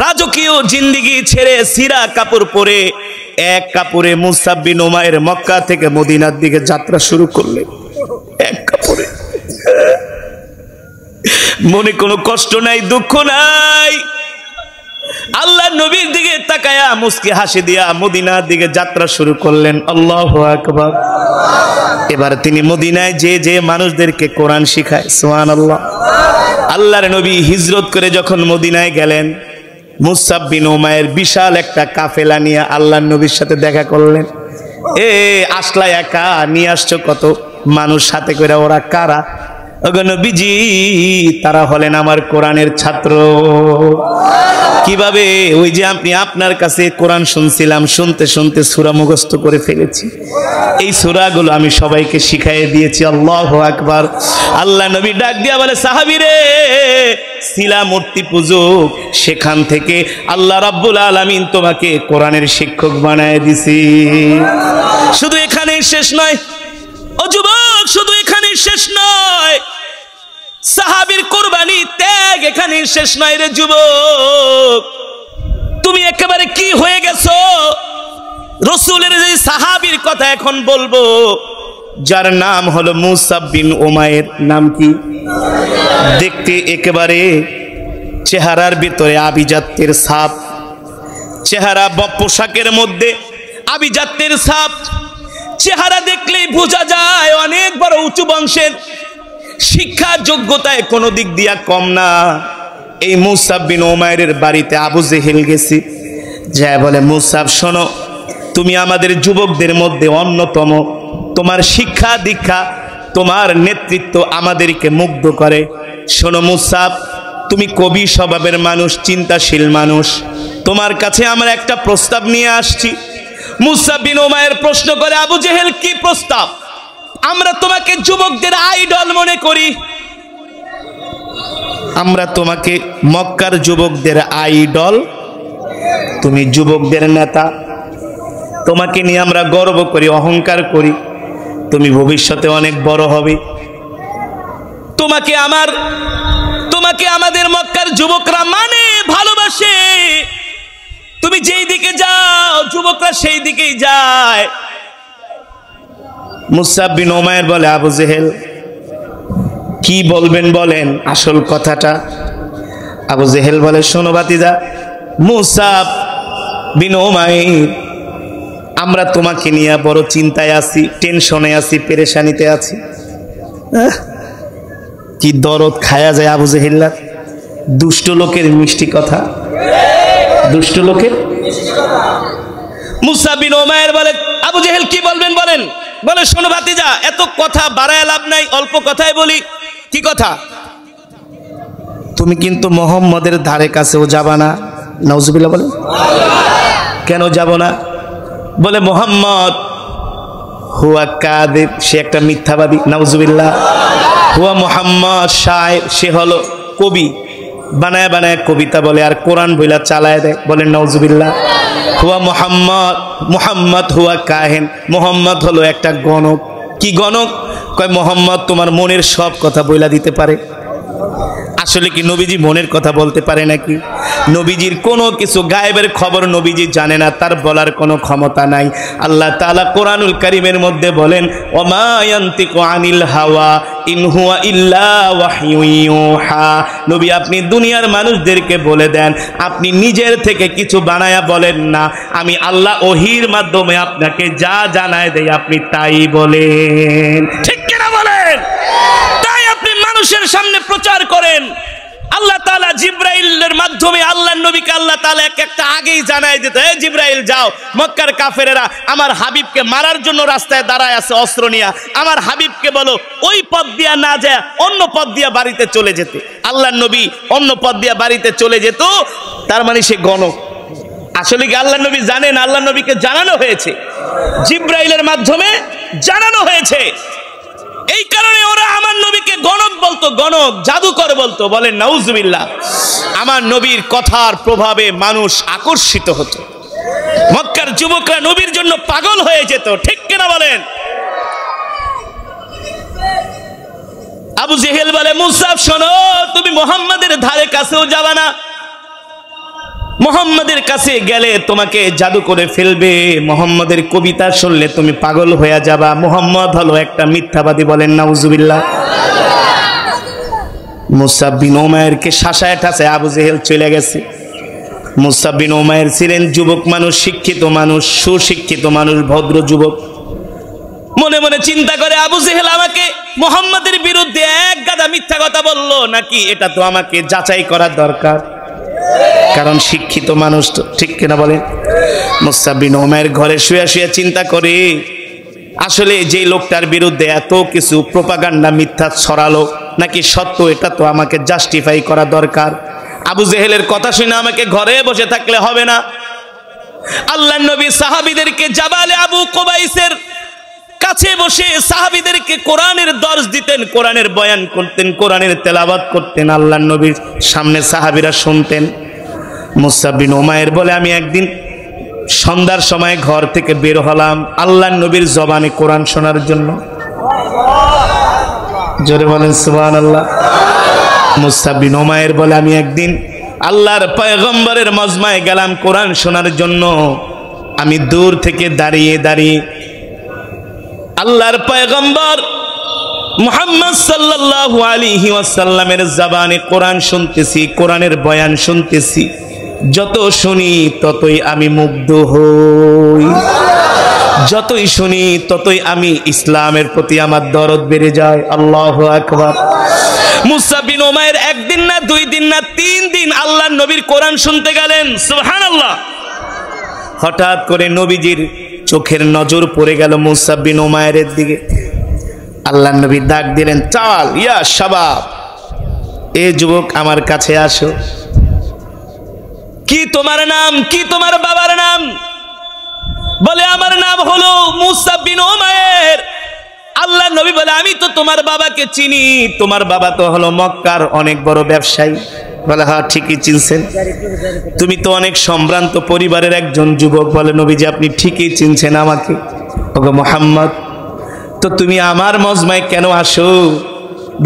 রাজকীয় জিন্দেগি ছেড়ে সিরা কাপড় পরে এক কাপড়ে মুসআব বিন উমাইর মক্কা থেকে মদিনার দিকে যাত্রা শুরু করলেন। এক কাপড়ে, মনে কোনো কষ্ট নাই, দুঃখ নাই। আল্লাহ নবীর দিকে তাকায়া মুস্কি হাসি দিয়া মদিনার দিকে যাত্রা শুরু করলেন। আল্লাহু আকবার। এবার তিনি মদিনায় যে মানুষদেরকে কোরআন শিখায়, সুবহানাল্লাহ। আল্লাহর নবী হিজরত করে যখন মদিনায় গেলেন, মুসআব বিন উমাইর বিশাল একটা কাফেলা নিয়ে আল্লাহর নবীর সাথে দেখা করলেন। আসলা একা, নিয়ে আসছো কত মানুষ সাথে করে, ওরা কারা? ওগো নবীজি, তারা হলেন আমার কোরআনের ছাত্র। কিভাবে? ওই যে আপনি আপনার কাছে কোরআন শুনছিলাম, শুনতে শুনতে সূরা মুখস্থ করে ফেলেছি। এই সূরাগুলো আমি সবাইকে শিখাইয়ে দিয়েছি। আল্লাহু আকবার। আল্লাহ নবী ডাক দিয়া বলে, সাহাবীরে, শিলা মূর্তি পূজক, সেখান থেকে আল্লাহ রাব্বুল আলামিন তোমাকে কোরআনের শিক্ষক বানায় দিছি। শুধু এখানেই শেষ নয় ও যুবক, শুধু এখানেই শেষ নয়। সাহাবীর কুরবানি ত্যাগ এখানেই শেষ নয় রে যুবক। তুমি একেবারে কি হয়ে গেছো? রাসূলের যে সাহাবীর কথা এখন বলবো, যার নাম হলো মুসআব বিন উমাইর। নাম কি? দেখতে একেবারে চেহারার ভিতরে আভিজাত্যের ছাপ, চেহারা পোশাকের মধ্যে আভিজাত্যের ছাপ। চেহারা দেখলেই বোঝা যায় অনেক বড় উঁচু বংশের, শিক্ষা যোগ্যতায় কোনো দিক দিয়া কম না। এই মুসআব বিন উমাইরের বাড়িতে আবু জেহেল গেছি, যায় বলে, মুসআব শোনো, তুমি আমাদের যুবকদের মধ্যে অন্যতম, তোমার শিক্ষা দীক্ষা, তোমার নেতৃত্ব আমাদেরকে মুগ্ধ করে। শোনো মুসআব, তুমি কবি স্বভাবের মানুষ, চিন্তাশীল মানুষ, তোমার কাছে আমরা একটা প্রস্তাব নিয়ে আসছি। মুসআব বিন উমাইর প্রশ্ন করে, আবু জেহেল, কি প্রস্তাব? আমরা তোমাকে যুবকদের আইডল মনে করি, আমরা তোমাকে মক্কার যুবকদের আইডল, তুমি যুবকদের নেতা, তোমাকে নিয়ে আমরা গর্ব করি, অহংকার করি। তুমি ভবিষ্যতে অনেক বড় হবে, তোমাকে আমাদের মক্কার যুবকরা মানে, ভালোবাসে। তুমি যেই দিকে যাও যুবকরা সেই দিকেই যায়। মুসআব বিন উমাইর বলে, আবু জেহেল, কি বলবেন বলেন আসল কথাটা। আবু জেহেল বলে, শোনো ভাতিজা মুসআব বিন উমাইর, আমরা তোমাকে নিয়ে বড় চিন্তায় আছি, টেনশনে আছি, পেরেশানিতে আছি। কি দরদ খায়া যায় আবু জেহেল্লার। দুষ্ট লোকের মিষ্টি কথা, দুষ্ট লোকের। মুসআব বিন উমাইর বলে, আবু জেহেল কি বলবেন বলেন। বলে, শোনো ভাতিজা, এত কথা বাড়ায় লাভ নাই, অল্প কথাই বলি। কি কথা? তুমি কিন্তু মুহাম্মদের ধারে কাছেও যাবা না। নাউজুবিল্লাহ বলে, কেন যাব না? বলে, মুহাম্মদ হুয়া কাযিব, সে একটা মিথ্যাবাদী। নাউজুবিল্লাহ। হুয়া মুহাম্মদ শায়ের, সে হলো কবি, বানায় বানায় কবিতা বলে আর কোরআন বইলা চালায় দেয়। বলেন নাউজুবিল্লাহ। হুয়া মুহাম্মদ হুয়া কাহিন, মুহাম্মদ হলো একটা গণক। কি গণক? কয় মুহাম্মদ তোমার মনের সব কথা বইলা দিতে পারে। আসলে কি নবীজি মনের কথা বলতে পারে নাকি? নবীজির কোনো কিছু গায়েবের খবর নবীজি জানে না, তার বলার কোনো ক্ষমতা নাই। আল্লাহ তাআলা কোরআনুল কারীমের মধ্যে বলেন, ওমা ইয়ান্তিকু আনিল হাওয়া ইন হুয়া ইল্লা ওয়াহয়ুন ইউহা। নবী, আপনি দুনিয়ার মানুষদেরকে বলে দেন, আপনি নিজের থেকে কিছু বানায়া বলেন না, আমি আল্লাহ ওহীর মাধ্যমে আপনাকে যা জানায় দেই আপনি তাই বলেন। ঠিক কিনা বলেন? তাই আপনি মানুষের সামনে প্রচার করেন। আল্লাহ তাআলা জিবরাইলের মাধ্যমে আল্লাহর নবীকে আল্লাহ তাআলা একটা আগেই জানায় দিত, হে জিবরাইল যাও, মক্কার কাফেরেরা আমার হাবিবকে মারার জন্য রাস্তায় দাঁড়ায় আছে অস্ত্র নিয়ে, আমার হাবিবকে বলো ওই পথ দিয়া না যায় অন্য পথ দিয়া বাড়িতে চলে যেতে। আল্লাহর নবী অন্য পথ দিয়া বাড়িতে চলে যেত। তার মানে সে গণক। আসলে কি আল্লাহর নবী জানেন? আল্লাহর নবীকে জানানো হয়েছে, জিবরাইলের মাধ্যমে জানানো হয়েছে। এই কারণে ওরা আমার নবীকে গণক বলতো, গণক, জাদুকর বলতো। বলেন নাউজুবিল্লাহ। আমার নবীর কথার প্রভাবে মানুষ আকর্ষিত হতো, মক্কার যুবকরা নবীর জন্য পাগল হয়ে যেত। ঠিক কিনা বলেন? আবু জেহেল বলে, মুসআব শোনো, তুমি মুহাম্মাদের ধারে কাছেও যাবা না, মুহাম্মাদের কাছে গেলে তোমাকে জাদু করে ফেলবে, মুহাম্মাদের কবিতা শুনলে তুমি পাগল হয়ে যাবা। মুহাম্মদ হলো একটা মিথ্যাবাদী, বলেন নাউজুবিল্লাহ। মুসআব বিন উমাইরকে শাসায় ঠাসায় আবু জেহেল চলে গেছে। মুসআব বিন উমাইর ছিলেন যুবক মানুষ, শিক্ষিত মানুষ, সুশিক্ষিত মানুষ, ভদ্র যুবক। মনে মনে চিন্তা করে, আবু জেহেল আমাকে মুহাম্মাদের বিরুদ্ধে এক গাদা মিথ্যা কথা বললো নাকি, এটা তো আমাকে যাচাই করার দরকার, কারণ শিক্ষিত মানুষ তো, ঠিক কিনা বলেন? মুসআব বিন উমাইর ঘরে শুয়ে শুয়ে চিন্তা করে, আসলে যে লোকটার বিরুদ্ধে এত কিছু প্রোপাগান্ডা মিথ্যা ছড়ালো নাকি সত্য, এটা তো আমাকে জাস্টিফাই করা দরকার। আবু জেহেলের কথা শুনে আমাকে ঘরে বসে থাকলে হবে না। আল্লাহর নবী সাহাবীদেরকে জাবালে আবু কুবাইসের কাছে বসে সাহাবীদেরকে কোরআনের দর্শ দিতেন, কোরআনের বয়ান করতেন, কোরআনের তেলাওয়াত করতেন। আল্লাহর নবীর সামনে সাহাবীরা শুনতেন। মুসআব বিন উমাইর বলে, আমি একদিন সন্ধ্যার সময় ঘর থেকে বের হলাম আল্লাহর নবীর জবানে কোরআন শোনার জন্য। জোরে বলেন সুবহানাল্লাহ। মুসআব বিন উমাইর বলে, আমি একদিন আল্লাহর পয়গম্বরের মজমায় গেলাম কোরআন শোনার জন্য। আমি দূর থেকে দাঁড়িয়ে দাঁড়িয়ে আল্লাহর পয়গম্বর মুহাম্মদ সাল্লাল্লাহু আলাইহি ওয়াসাল্লামের জবানে কোরআন শুনতেছি, কোরআনের বয়ান শুনতেছি। যত শুনি ততই আমি মুগ্ধ হই, যতই শুনি ততই আমি ইসলামের প্রতি আমার দরদ বেড়ে যায়। আল্লাহু আকবার। মুসআব বিন উমাইর একদিন না, 2 দিন না, 3 দিন আল্লাহর নবীর কোরআন শুনতে গেলেন। সুবহানাল্লাহ। হঠাৎ করে নবীজির চোখের নজর পড়ে গেল মুসআব বিন উমাইরের দিকে। আল্লাহর নবী ডাক দিলেন, চল ইয়া শাবাব, এ যুবক আমার কাছে আসো। কি তোমার নাম? কি তোমার বাবার নাম? বলে, আমার নাম হলো মুসআব বিন উমাইর। আল্লাহর নবী বলে, আমি তো তোমার বাবাকে চিনি, তোমার বাবা তো হলো মক্কার অনেক বড় ব্যবসায়ী। বলে, হ্যাঁ ঠিকই চিনছেন, তুমি তো অনেক সম্ভ্রান্ত পরিবারের একজন যুবক। বলে, নবীজি আপনি ঠিকই চিনছেন আমাকে। ওগো মুহাম্মদ, তো তুমি আমার মজমায় কেন আসো?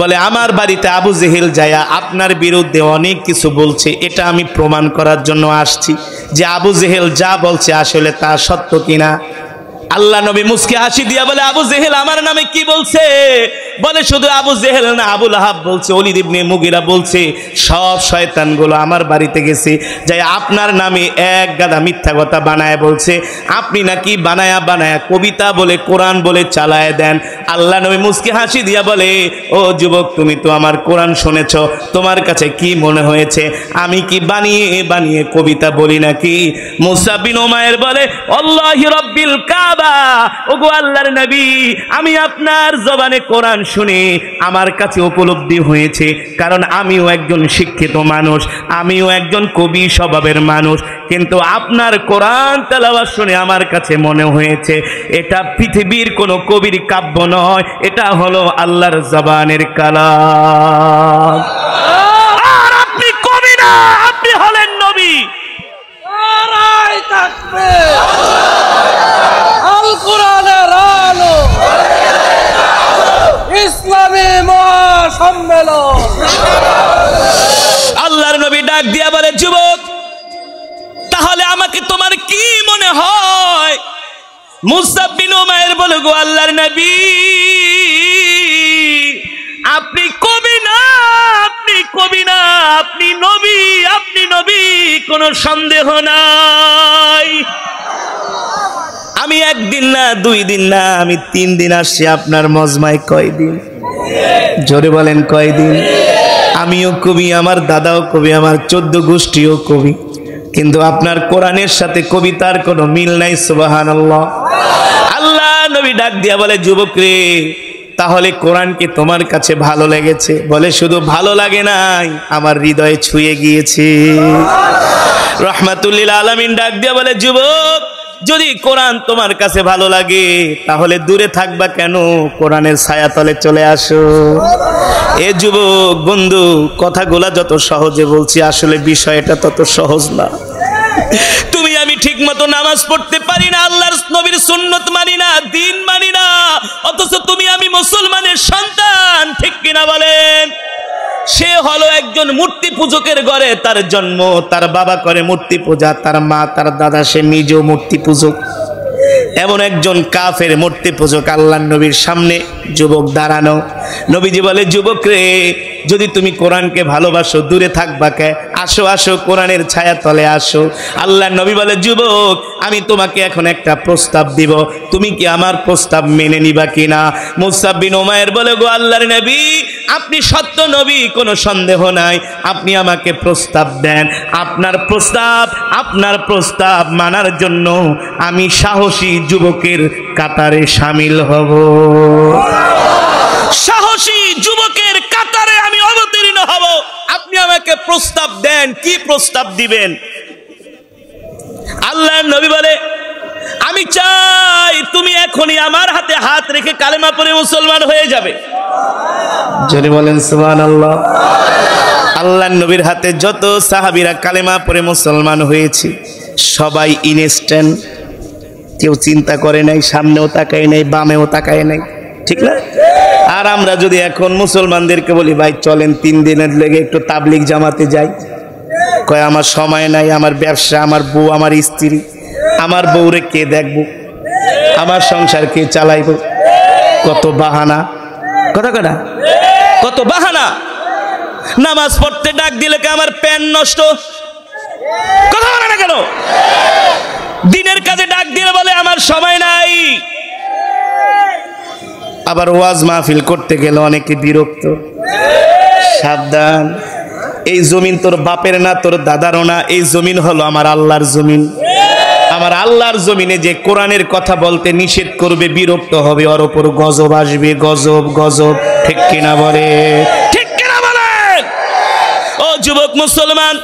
বলে, আমার বাড়িতে আবু জেহেল যায়া আপনার বিরুদ্ধে অনেক কিছু বলছে, এটা আমি প্রমাণ করার জন্য আসছি যে আবু জেহেল যা বলছে আসলে তা সত্য কিনা। আল্লাহ নবী মুস্কি হাসি দিয়া বলে, আবু জেহেল আমার নামে কি বলছে? বলে, শুধু আবু জেহেল না, আবু লাহাব বলছে, ওলীদ ইবনে মুগীরা বলছে, সব শয়তানগুলো আমার বাড়িতে গেছে, যাই আপনার নামে এক গাদা মিথ্যা কথা বানায় বলছে। আপনি নাকি বানায়া বানায়া কবিতা বলে, কোরআন বলে চালায় দেন। আল্লাহ নবী মুস্কি হাসি দিয়া বলে, ও যুবক, তুমি তো আমার কোরআন শুনেছ, তোমার কাছে কি মনে হয়েছে আমি কি বানিয়ে বানিয়ে কবিতা বলি নাকি? মুসআব বিন উমাইর বলে, আল্লাহি রাব্বিল কাবা, ওগো আল্লাহর নবী, আমি আপনার জবানে কোরআন শুনে আমার কাছে উপলব্ধি হয়েছে, কারণ আমিও একজন শিক্ষিত মানুষ, আমিও একজন কবি স্বভাবের মানুষ, কিন্তু আপনার কোরআন তেলাওয়াত শুনে আমার কাছে মনে হয়েছে এটা পৃথিবীর কোনো কবির কাব্য নয়, এটা হলো আল্লাহর জবানের কালাম। আর আপনি কবি না, আপনি হলেন নবী। নারায়ে তাকবীর। আল কোরআনের আলো, ইসলামী মহাসম্মেলন। আল্লাহর নবী ডাক দিয়া বলে, যুবক, তাহলে আমাকে তোমার কি মনে হয়? মুসআব বিন উমাইর বলে, গো আল্লাহর নবী, আপনি কবি না, আপনি কবি না, আপনি নবী, আপনি নবী, কোনো সন্দেহ নাই। আমি একদিন না, 2 দিন না, আমি 3 দিন আসছি আপনার মজমায়। কয়দিন? জোরে বলেন কয়দিন? আমিও কবি, আমার দাদাও কবি, আমার 14 গোষ্ঠীও কবি, কিন্তু আপনার কোরআনের সাথে কবিতার কোনো মিল নাই। সুবহানাল্লাহ। আল্লাহ নবী ডাক দিয়া বলে, যুবক রে, তাহলে কোরআন কি তোমার কাছে ভালো লেগেছে? বলে, শুধু ভালো লাগে নাই, আমার হৃদয়ে ছুঁয়ে গিয়েছে। রাহমাতুল লিল আলামিন ডাক দিয়া বলে, যুবক, যদি কোরআন তোমার কাছে ভালো লাগে তাহলে দূরে থাকবা কেন? কোরআনের ছায়াতলে চলে আসো। এ যুবক বন্ধু, কথাগুলা যত সহজে বলছি, আসলে বিষয়টা তত সহজ না। তুমি আমি ঠিক মতো নামাজ পড়তে পারি না, আল্লাহর নবীর সুন্নত মানি না, দিন মানি না, অথচ তুমি আমি মুসলমানের সন্তান, ঠিক কিনা বলেন? সে হলো একজন মূর্তি পূজকের ঘরে তার জন্ম, তার বাবা করে মূর্তি পূজা, তার মা তার দাদা সে নিজেও মূর্তি পূজক। এমন একজন কাফের মূর্তি পূজক আল্লাহর নবীর সামনে যুবক দাঁড়ানো। নবীজি বলে, যুবক রে, যদি তুমি কোরআনকে ভালোবাসো দূরে থাকবা কে? আসো আসো, কোরআনের ছায়া তলে আসো। আল্লাহর নবী বলে, যুবক আমি তোমাকে এখন একটা প্রস্তাব দিব, তুমি কি আমার প্রস্তাব মেনে নিবা কিনা? মুসআব বিন উমাইর বলে, গো আল্লাহর নবী, আপনি সত্য নবী, কোনো সন্দেহ নাই, আপনি আমাকে প্রস্তাব দেন। আপনার প্রস্তাব মানার জন্য আমি সাহসী যুবকের কাতারে শামিল হব। সাহসী যুবকের কাতারে আমি অবতীর্ণ হব। আপনি আমাকে প্রস্তাব দেন, কি প্রস্তাব দিবেন? আল্লাহর নবী বলে, আমি চাই তুমি এখনই আমার হাতে হাত রেখে কালেমা পড়ে মুসলমান হয়ে যাবে। যদি বলেন সুবহানাল্লাহ। আল্লাহর নবীর হাতে যত সাহাবীরা কালেমা পড়ে মুসলমান হয়েছে সবাই ইনস্ট্যান্ট, কেউ চিন্তা করে নাই, সামনেও তাকায় নাই, বামেও তাকায় নাই, ঠিক না? আর আমরা যদি এখন মুসলমানদেরকে বলি, ভাই চলেন 3 দিনের লেগে একটু তাবলিগ জামাতে যাই, কয় আমার সময় নাই, আমার ব্যবসা, আমার বউ, আমার স্ত্রী, আমার বউরে কে দেখবো, আমার সংসার কে চালাইব, কত বাহানা, কত বাহানা। নামাজ পড়তে ডাক দিলে কে আমার প্যান নষ্ট, কথা বলে না কেন? দিনের কাজে ডাক দিলে বলে আমার সময় নাই। আবার ওয়াজ মাহফিল করতে গেলে অনেকে বিরক্ত। সাবধান, এই জমিন তোর বাপের না, তোর দাদারও না, এই জমিন হলো আমার আল্লাহর জমিন। আমার আল্লাহর জমিনে যে কোরআনের কথা বলতে নিষেধ করবে, বিরক্ত হবে, ওর উপর গজব আসবে, গজব গজব, ঠিক কিনা বলে? ঠিক কিনা বলেন? ও যুবক মুসলমান,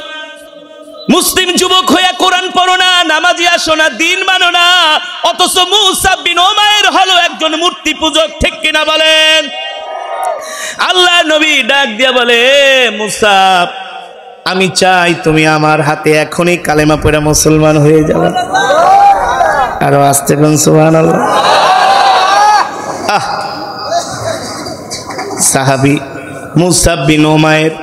মুসলিম যুবক হইয়া কোরআন পড়ো না, নামাজি আসো না, দিন মানো না, অথচ মুসআব বিন উমাইর হলো একজন মূর্তি পূজক, ঠিক কিনা বলেন? আল্লাহ নবী ডাক দিয়া বলে, মুসআব আমি চাই তুমি আমার হাতে এখনই কালেমা পড়ে মুসলমান হয়ে যাবে। আরো আস্তে কোন সুবহানাল্লাহ। সাহাবী মুসআব বিন উমাইর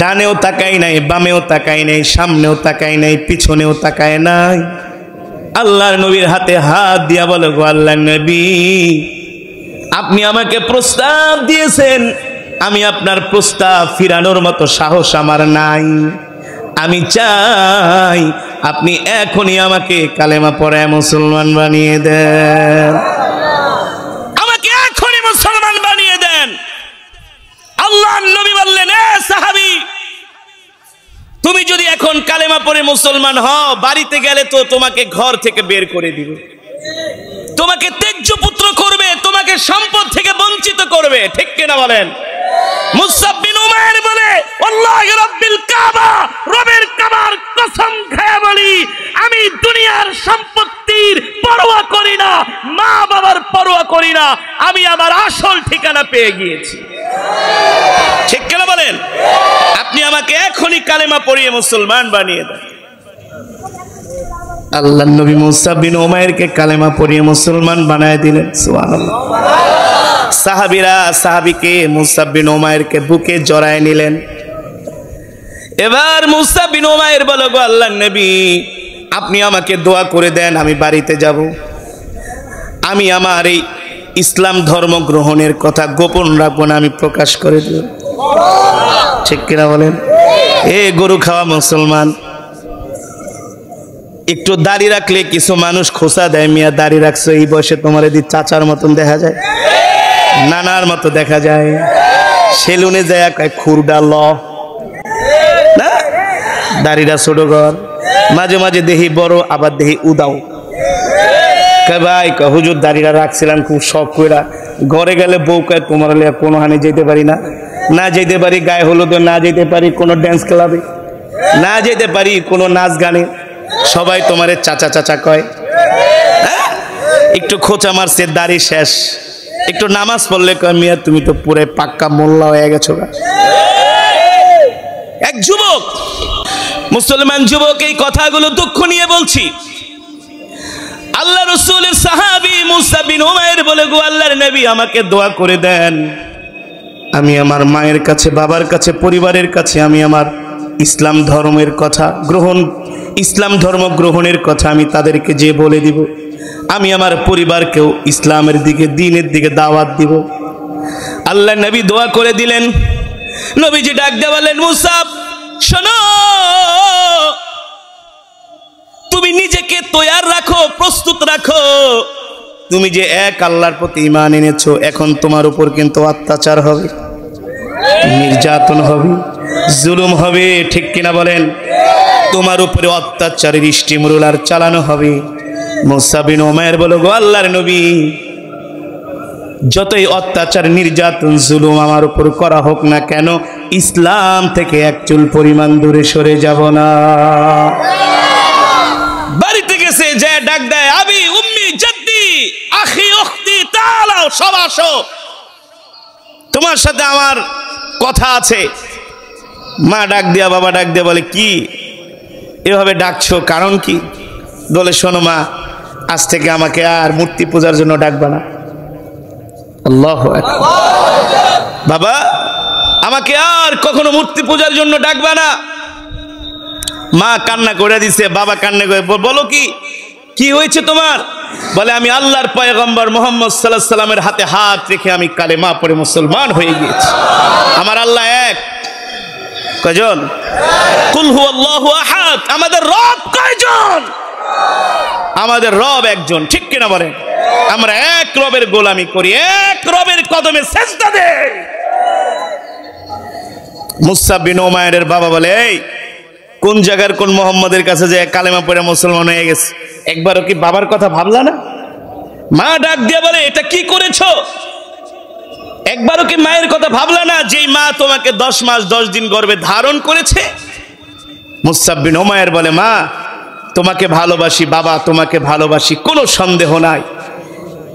ডানেও তাকাই নাই, বামেও তাকাই নাই, সামনেও তাকাই নাই, পিছনেও তাকায় নাই। আল্লাহর নবীর হাতে হাত দিয়া বলে, গো আল্লাহর নবী, আপনি আমাকে প্রস্তাব দিয়েছেন, আমি আপনার প্রস্তাব ফিরানোর মতো সাহস আমার নাই। আমি চাই আপনি এখনই আমাকে কালেমা পড়ে মুসলমান বানিয়ে দেন, আমাকে এখনই মুসলমান বানিয়ে দেন। আল্লাহর নবী বললেন, এ সাহাবী, তুমি যদি এখন কালেমা পড়ে মুসলমান হও, বাড়িতে গেলে তো তোমাকে ঘর থেকে বের করে দিবে, তোমাকে ত্যায্য পুত্র করবে, তোমাকে সম্পদ থেকে বঞ্চিত করবে, ঠিক কিনা বলেন? মুসআব বিন উমাইর বলে, আল্লাহি রাব্বিল কাবা, রবের কাবার কসম খেয়ে বলি, আমি দুনিয়ার সম্পত্তির পরোয়া করি না, মা বাবার পরোয়া করি না, আমি আমার আসল ঠিকানা পেয়ে গিয়েছি, ঠিক কিনা বলেন? আপনি আমাকে এখনই কালেমা পড়িয়ে মুসলমান বানিয়ে দেন। আল্লাহর নবী মুসআব বিন উমাইরকে কালেমা পড়িয়ে মুসলমান বানায় দিলেন। সুবহানাল্লাহ। সাহাবীরা সাহাবীকে মুসআব বিন উমাইরকে বুকে জড়ায় নিলেন। এবার মুসআব বিন উমাইর বলে, গো আল্লাহর নবী, আপনি আমাকে দোয়া করে দেন, আমি বাড়িতে যাব, আমি আমার এই ইসলাম ধর্ম গ্রহণের কথা গোপন রাখবো না, আমি প্রকাশ করে দেব, ঠিক কিনা বলেন? এ গরু খাওয়া মুসলমান, একটু দাড়ি রাখলে কিছু মানুষ খোসা দেয়, মিয়া দাড়ি রাখছো এই বয়সে, তোমার এদিকে চাচার মতন দেখা যায়, নানার মতো দেখা যায়, সেলুনে যায় কয় খুরডা ল না, দাড়িটা ছোট কর, মাঝে মাঝে দেহি বড়, আবার দেহি উদাও। ভাই হুজুর দাড়িটা রাখছিলাম খুব শখ কইরা, ঘরে গেলে বউ কয় তোমার কোনো হানে যেতে পারি না, না যেতে পারি গায়ে হলুদে, না যেতে পারি কোনো ড্যান্স ক্লাবে, না যেতে পারি কোনো নাচ গানে, সবাই তোমারে চাচা চাচা কয়। একটু খোঁচা মারছে, দাড়ি শেষ, একটু নামাজ পড়লে কয় মিয়া তুমি তো পুরো পাক্কা মোল্লা হয়ে গেছো। এক যুবক, মুসলমান যুবক, এই কথাগুলো দুঃখ নিয়ে বলছি। আল্লাহ রাসূলের সাহাবী মুসআব বিন উমাইর বলে, গো আল্লাহর নবী, আমাকে দোয়া করে দেন, আমি আমার মায়ের কাছে, বাবার কাছে, পরিবারের কাছে আমি আমার ইসলাম ধর্মের কথা ইসলাম ধর্ম গ্রহণের কথা আমি তাদেরকে যে বলে দিব। আমি আমার পরিবারকেও ইসলামের দিকে, দ্বীনের দিকে দাওয়াত দিব। আল্লাহ নবী দোয়া করে দিলেন। নবীজি ডাক দিয়ে বলেন, মুসাব শোনো, তুমি নিজেকে তৈয়ার রাখো, প্রস্তুত রাখো। তুমি যে এক আল্লাহর প্রতি ঈমান এনেছো, এখন তোমার উপর কিন্তু অত্যাচার হবে, নির্যাতন হবে, জুলুম হবে, ঠিক কিনা বলেন? তোমার উপরে অত্যাচারের স্টিমরোলার চালানো হবে। মুসা বিন উমাইর বলো, গো আল্লাহর নবী, যতই অত্যাচার, নির্যাতন, জুলুম আমার উপর করা হোক না কেন, ইসলাম থেকে এক চুল পরিমাণ দূরে সরে যাব না। বাড়িতে গেছে, যে ডাক দেয়, আবি উম্মি জাদ্দি আখি উখতি তাআলাও, সব আসো, তোমার সাথে আমার কথা আছে। মা ডাক দিয়া, বাবা ডাক দিয়া বলে, কি এভাবে ডাকছো, কারণ কি? বলে, শোনো মা, আজ থেকে আমাকে আর মূর্তি পূজার জন্য ডাকবা না। আল্লাহু আকবার। বাবা, আমাকে আর কখনো মূর্তি পূজার জন্য ডাকবা না। মা কান্না করে দিছে, বাবা কান্না করে, বলো কি হয়েছে তোমার? বলে, আমি আল্লাহর পয়গম্বর মুহাম্মদ সাল্লাল্লাহু আলাইহি সাল্লামের হাতে হাত রেখে আমি কালেমা পড়ে মুসলমান হয়ে গিয়েছি। আমার আল্লাহ এক। কয়জন? কুল হুয়াল্লাহু আহাদ। আমাদের রব কয়জন? আমাদের রব একজন, ঠিক কিনা বলেন? আমরা এক রবের গোলামি করি, এক রবের কদমে সেজদা দেই। মুসা বিন উমাইরের বাবা বলে, এই কোন জায়গার কোন মোহাম্মদের কাছে যে কালেমা পড়ে মুসলমান হয়ে গেছে, একবারও কি বাবার কথা ভাবলা না? মা ডাক দিয়ে বলে, এটা কি করেছো? একবারও কি মায়ের কথা ভাবলা না, যেই মা তোমাকে 10 মাস 10 দিন গর্ভে ধারণ করেছে? মুসা বিন উমাইর বলে, মা তোমাকে ভালোবাসি, বাবা তোমাকে ভালোবাসি, কোনো সন্দেহ নাই,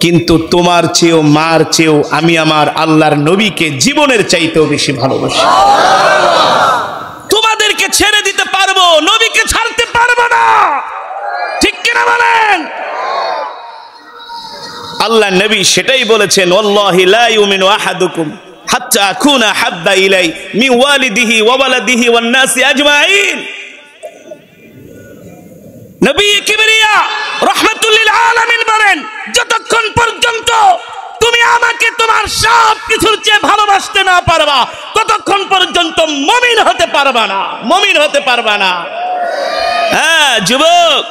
কিন্তু তোমার চেয়েও, মার চেয়েও আমি আমার আল্লাহর নবীকে জীবনের চাইতেও বেশি ভালোবাসি। তোমাদেরকে ছেড়ে দিতে পারবো, নবীকে ছাড়তে পারবো না, ঠিক কিনা বলেন? আল্লাহ নবী সেটাই বলেছেন, ওয়াল্লাহি লা ইউমিনু আহাদুকুম হাত্তা আকুনা হাব্বা ইলাই মিন ওয়ালিদিহি ওয়া ওয়ালাদিহি ওয়ান নাসি আজমাইন। নবী কিবরিয়া রাহমাতুল লিল আলামিন বলেন, যতক্ষণ পর্যন্ত তুমি আমাকে তোমার সব কিছুর চেয়ে ভালোবাসতে না পারবা, ততক্ষণ পর্যন্ত মুমিন হতে পারবা না, মুমিন হতে পারবা না। হ্যাঁ যুবক,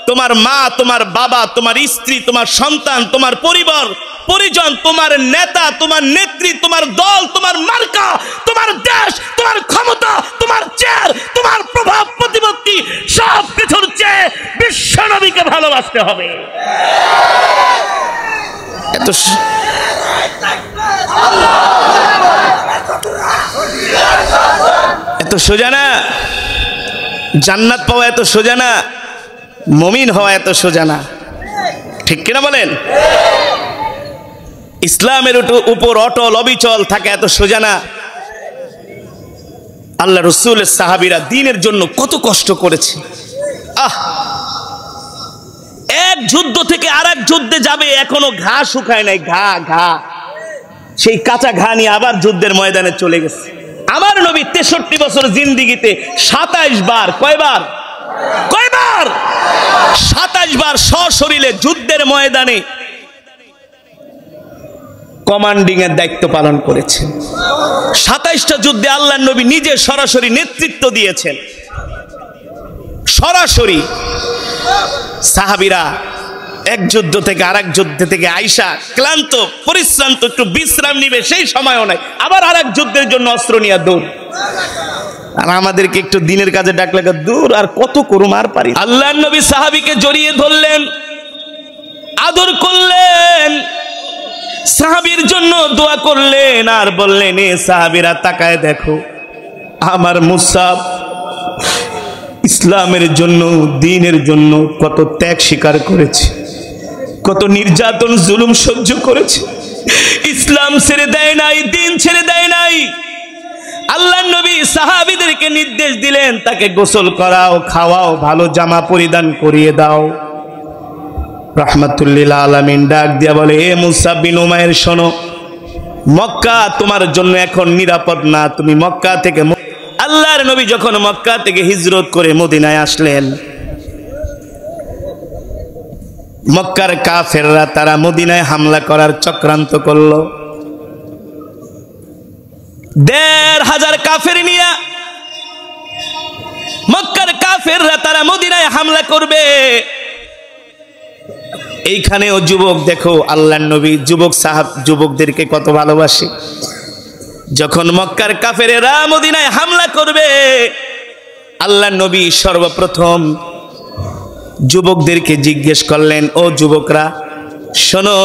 তোমার মা, তোমার বাবা, তোমার স্ত্রী, তোমার সন্তান, তোমার পরিবার পরিজন, তোমার নেতা, তোমার নেত্রী, তোমার দল, তোমার মার্কা, তোমার দেশ, তোমার ক্ষমতা, তোমার চেয়ার, তোমার প্রভাব প্রতিপত্তি, সব কিছুর চেয়ে বিশ্ব নবীকে ভালোবাসতে হবে। এত সোজা না, জান্নাত পাওয়া এত সোজা না, মুমিন হওয়া এত সোজা না, ঠিক কিনা বলেন? ইসলামের উপর অটল অবিচল থাকা এত সোজা না। আল্লাহ রাসূলের সাহাবীরা দ্বীনের জন্য কত কষ্ট করেছে। এক যুদ্ধ থেকে আরেক যুদ্ধে যাবে, এখনো ঘা শুকায় নাই, ঘা সেই কাঁচা ঘা নিয়ে আবার যুদ্ধের ময়দানে চলে গেছে। আমার নবী 63 বছর জিন্দিগিতে 27 বার, কয়বার? 27 বার সশরীরে যুদ্ধের ময়দানে কমান্ডিং এর দায়িত্ব পালন করেছেন। 27টা যুদ্ধে আল্লাহর নবী নিজে সরাসরি নেতৃত্ব দিয়েছেন, সরাসরি। সাহাবীরা এক যুদ্ধ থেকে আরেক যুদ্ধ থেকে আইসা ক্লান্ত পরিশ্রান্ত, একটু বিশ্রাম নিবে সেই সময়ও নাই, আবার আরেক যুদ্ধের জন্য অস্ত্র নিয়ে দৌড়। আর আমাদেরকে একটু দিনের কাজে ডাকলে দূর, আর কত করুম, আর পারি। আল্লাহর নবী সাহাবীকে জড়িয়ে ধরলেন, আদর করলেন, সাহাবীর জন্য দোয়া করলেন, আর বললেন, এ সাহাবীরা তাকায় দেখো, আমার মুসাব ইসলামের জন্য, দ্বীনের জন্য কত ত্যাগ স্বীকার করেছে, কত নির্যাতন জুলুম সহ্য করেছে, ইসলাম ছেড়ে দেয় নাই, দ্বীন ছেড়ে দেয় নাই। আল্লাহর নবী সাহাবীদেরকে নির্দেশ দিলেন, তাকে গোসল করাও, খাওয়াও, ভালো জামা পরিধান করিয়ে দাও। রাহমাতুল লিল আলামিন ডাক দিয়া বলে, এ মুসা বিন উমাইর শোনো, মক্কা তোমার জন্য এখন নিরাপদ না, তুমি মক্কা থেকে, আল্লাহর নবী যখন মক্কা থেকে হিজরত করে মদিনায় আসলেন, মক্কার কাফেররা তারা মদিনায় হামলা করার চক্রান্ত করলো। ১৫০০ কাফের নিয়ে মক্কার কাফেররা তারা মদিনায় হামলা করবে। এইখানেও যুবক, দেখো আল্লাহর নবী যুবকদেরকে কত ভালোবাসে। যখন মক্কার কাফেরেরা মদিনায় হামলা করবে, আল্লাহর নবী সর্বপ্রথম যুবকদেরকে জিজ্ঞেস করলেন, ও যুবকরা শোনো,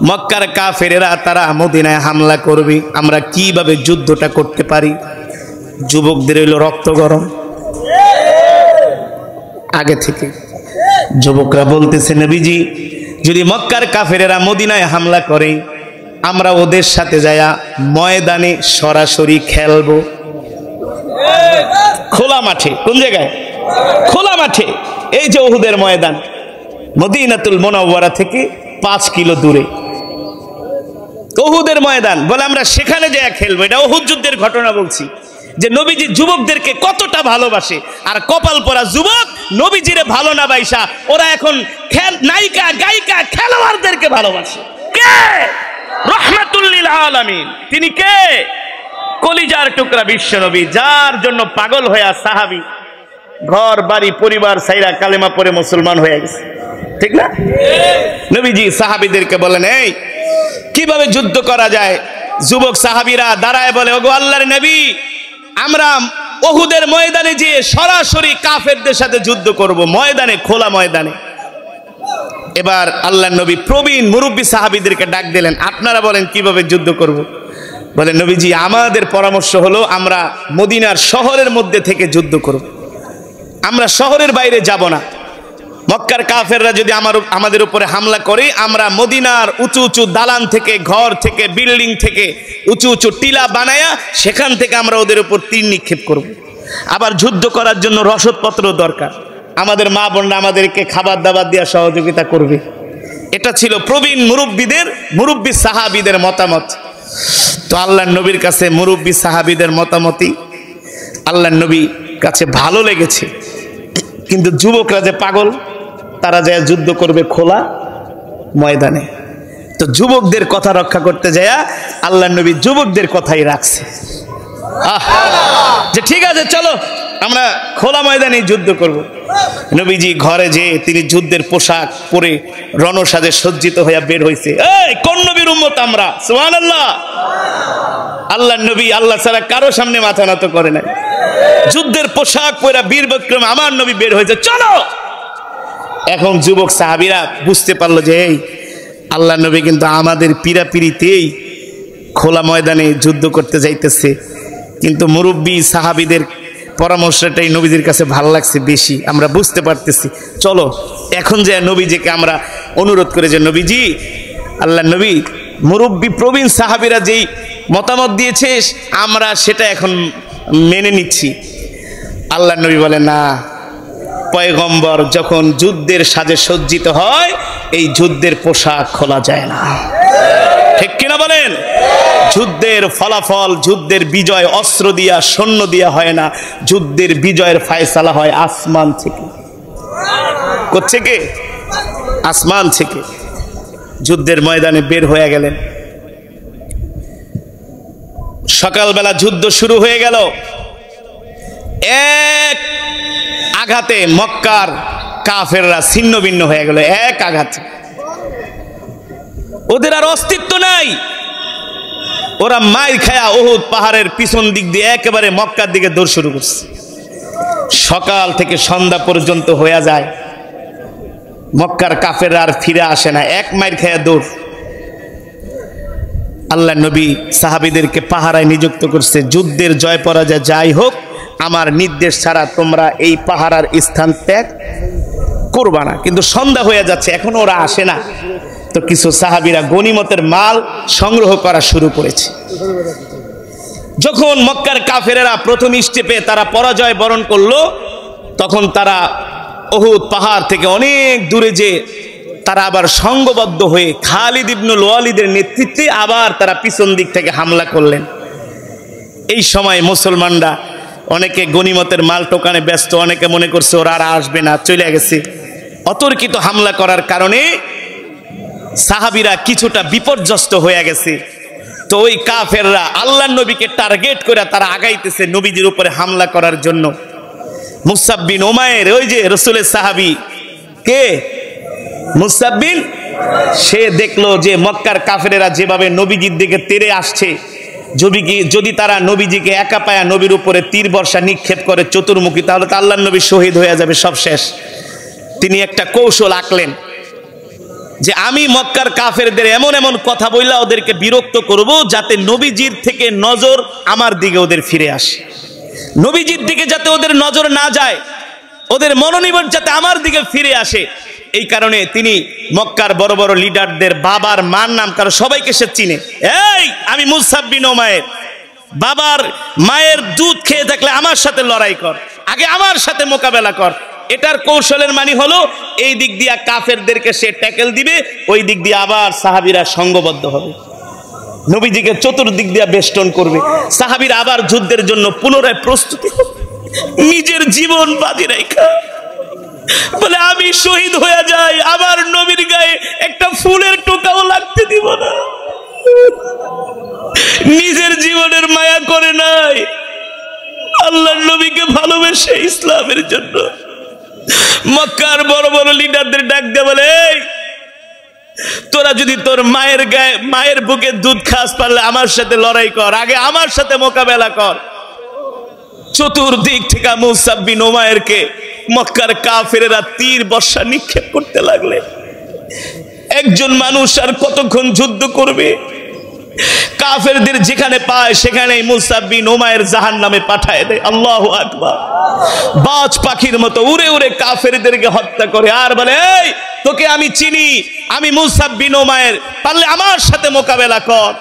মক্কার কাফেরেরা তারা মদিনায় হামলা করবে, আমরা কিভাবে যুদ্ধটা করতে পারি? যুবকদের হইল রক্ত গরম আগে থেকে। যুবকরা বলতেছে, নবীজি যদি মক্কার কাফেরেরা মদিনায় হামলা করে, আমরা ওদের সাথে যায়া ময়দানে সরাসরি খেলবো, খোলা মাঠে। কোন জায়গায়? খোলা মাঠে। এই যে উহুদের ময়দান, মদিনাতুল মুনাওয়ারা থেকে 5 কিলো দূরে উহুদের ময়দান। বলে আমরা সেখানে যায়া খেলবো। এটা উহুদ যুদ্ধের ঘটনা বলছি, যে নবীজি যুবকদেরকে কতটা ভালোবাসে। আর কপাল পরা যুবক নবীজিরে ভালো না বাইসা ওরা এখন নায়িকা গায়িকা খেলোয়াড়দেরকে ভালোবাসে। কে? রাহমাতুল লিল আলামিন। তিনি কে? কলিজার টুকরা বিশ্ব নবী, যার জন্য পাগল হয়ে সাহাবী ঘর বাড়ি পরিবার ছাইরা কালেমা পড়ে মুসলমান হয়ে গেছে, ঠিক না? নবীজি সাহাবীদেরকে বলেন, এই কিভাবে যুদ্ধ করা যায়? যুবক সাহাবীরা দাঁড়ায় বলে, ওগো আল্লাহর নবী, আমরা উহুদের ময়দানে গিয়ে সরাসরি কাফেরদের সাথে যুদ্ধ করব, ময়দানে, খোলা ময়দানে। এবার আল্লাহর নবী প্রবীণ মুরব্বী সাহাবীদেরকে ডাক দিলেন, আপনারা বলেন কিভাবে যুদ্ধ করব? বলে, নবীজি আমাদের পরামর্শ হলো আমরা মদিনার শহরের মধ্যে থেকে যুদ্ধ করব, আমরা শহরের বাইরে যাব না। মক্কার কাফেররা যদি আমাদের উপরে হামলা করে, আমরা মদিনার উঁচু উঁচু দালান থেকে, ঘর থেকে, বিল্ডিং থেকে উঁচু উঁচু টিলা বানায়া সেখান থেকে আমরা ওদের উপর তীর নিক্ষেপ করব। আবার যুদ্ধ করার জন্য রসদপত্র দরকার, আমাদের মা বোনরা আমাদেরকে খাবার দাবার দেওয়া সহযোগিতা করবে। এটা ছিল প্রবীণ মুরব্বী সাহাবীদের মতামত। তো আল্লাহর নবীর কাছে মুরব্বী সাহাবীদের মতামতই আল্লাহর নবী কাছে ভালো লেগেছে। কিন্তু যুবকরা যে পাগল, তারা যায় যুদ্ধ করবে খোলা ময়দানে। তো যুবকদের কথা রক্ষা করতে যায় আল্লাহর নবী যুবকদের কথাই রাখছে, যে ঠিক আছে চলো আমরা খোলা ময়দানে যুদ্ধ করব। নবীজি ঘরে যে তিনি যুদ্ধের পোশাক পরে রণসাজে সজ্জিত হয়ে বের হয়েছে। এই কোন নবীর উম্মত আমরা? সুবহানাল্লাহ। আল্লাহর নবী আল্লাহ ছাড়া কারো সামনে মাথা নত করে নাই। যুদ্ধের পোশাক পরে বীর বিক্রমে আমার নবী বের হয়েছে, চলো। এখন যুবক সাহাবীরা বুঝতে পারলো যে এই আল্লাহর নবী কিন্তু আমাদের পিড়াপিড়িতেই খোলা ময়দানে যুদ্ধ করতে যাইতেছে। কিন্তু মুরব্বী সাহাবীদের পরামর্শটাই নবীজির কাছে ভালো লাগছে বেশি, আমরা বুঝতে পারতেছি। চলো এখন যে নবীজিকে আমরা অনুরোধ করে যে নবীজি, আল্লাহর নবী মুরব্বী প্রবীণ সাহাবীরা যেই মতামত দিয়েছে আমরা সেটা এখন মেনে নিচ্ছি। আল্লাহর নবী বলে, না, পয়গম্বর যখন যুদ্ধের সাজে সজ্জিত হয় এই যুদ্ধের পোশাক খোলা যায় না, ঠিক কিনা বলেন? যুদ্ধের ফলাফল, যুদ্ধের বিজয় অস্ত্র দিয়া সৈন্য দিয়া হয় না, যুদ্ধের বিজয়ের ফয়সালা হয় আসমান থেকে। করছে কে? আসমান থেকে। যুদ্ধের ময়দানে বের হয়ে গেলেন। সকালবেলা যুদ্ধ শুরু হয়ে গেল। এক আঘাতে মক্কার কাফেররা ছিন্ন ভিন্ন হয়ে গেল, এক আঘাতে। ওদের আর অস্তিত্ব নাই। ওরা মাইর খায়া উহুদ পাহাড়ের পিছন দিক দিয়ে একেবারে মক্কার দিকে দৌড় শুরু করছে। সকাল থেকে সন্ধ্যা পর্যন্ত হয়ে যায়, মক্কার কাফেররা আর ফিরে আসে না, এক মাইর খায়া দৌড়। আল্লাহ নবী সাহাবীদেরকে পাহারায় নিযুক্ত করছে, যুদ্ধের জয় পরাজয় যাই হোক আমার নির্দেশ ছাড়া তোমরা এই পাহারার স্থান ত্যাগ করবা না। কিন্তু সন্ধ্যা হয়ে যাচ্ছে, এখনো ওরা আসে না। তো কিছু সাহাবীরা গনিমতের মাল সংগ্রহ করা শুরু করেছে। যখন মক্কার কাফেরেরা প্রথম স্টেপে তারা পরাজয় বরণ করলো, তখন তারা উহুদ পাহাড় থেকে অনেক দূরে যে তারা আবার সংঘবদ্ধ হয়ে খালিদ ইবনুল ওয়ালিদের নেতৃত্বে আবার তারা পিছন দিক থেকে হামলা করলেন। এই সময় মুসলমানরা অনেকে গনিমতের মাল টোকানে ব্যস্ত, অনেকে মনে করছে ওরা আর আসবে না, চলে গেছে। অতর্কিত হামলা করার কারণে সাহাবীরা কিছুটা বিপর্যস্ত হয়ে গেছে। তো ওই কাফেররা আল্লাহর নবীকে টার্গেট করে তারা আগাইতেছে নবীজির উপরে হামলা করার জন্য। মুসআব বিন উমাইর, ওই যে রাসূলের সাহাবী, কে মুসআব বিন, সে দেখলো যে মক্কার কাফেরেরা যেভাবে নবীজির দিকে তেড়ে আসছে, যদি তারা নবীজিকে একা পায়া নবীর উপরে তীর বর্ষা নিক্ষেপ করে চতুর্মুখী, তাহলে তো আল্লাহর নবী শহীদ হয়ে যাবে, সব শেষ। তিনি একটা কৌশল আঁকলেন যে আমি মক্কার কাফেরদের এমন এমন কথা বইলা ওদেরকে বিরক্ত করব যাতে নবীজির থেকে নজর আমার দিকে ওদের ফিরে আসে, নবীজির দিকে যাতে ওদের নজর না যায়, ওদের মনোনিবেশ যাতে আমার দিকে ফিরে আসে। এই কারণে তিনি মক্কার বড় বড় লিডারদের বাবার মার নাম, কারণ সবাইকে সে চিনে, এই আমি মুসআব বিন উমাইর, বাবার মায়ের দুধ খেয়ে থাকলে আমার সাথে লড়াই কর, আগে আমার সাথে মোকাবেলা কর। এটার কৌশলের মানে হলো এই দিক দিয়া কাফেরদেরকে সে ট্যাকেল দিবে, ওই দিক দিয়ে আবার সাহাবীরা সংঘবদ্ধ হবে, নবীজিকে চতুর্দিক দিয়া বেষ্টন করবে। সাহাবীরা আবার যুদ্ধের জন্য পুনরায় প্রস্তুতি, নিজের জীবন বাজি রাখা বলে আমি শহীদ হয়ে যাই, আবার নবীর গায়ে একটা ফুলের টোকাও লাগতে দিব না। নিজের জীবনের মায়া করে নাই, আল্লাহর নবীকে ভালোবেসে ইসলামের জন্য মক্কার বড় বড় লিডারদের ডাক দিয়ে বলে, এই তোরা যদি তোর মায়ের গায়ে মায়ের বুকে দুধ খাস, পারলে আমার সাথে লড়াই কর, আগে আমার সাথে মোকাবেলা কর। চতুর্দিক থেকে মুসআব বিন উমাইরকে মক্কার কাফেরেরা তীর বর্ষা নিক্ষেপ করতে লাগলে। একজন মানুষ আর কতক্ষণ যুদ্ধ করবে? কাফেরদের যেখানে পায় সেখানেই মুসআব বিন উমাইর জাহান্নামে পাঠায় দেয়। আল্লাহু আকবার। বাজ পাখির মতো উড়ে উড়ে কাফেরদেরকে হত্যা করে আর বলে, এই তোকে আমি চিনি, আমি মুসআব বিন উমাইর, পারলে আমার সাথে মোকাবেলা কর।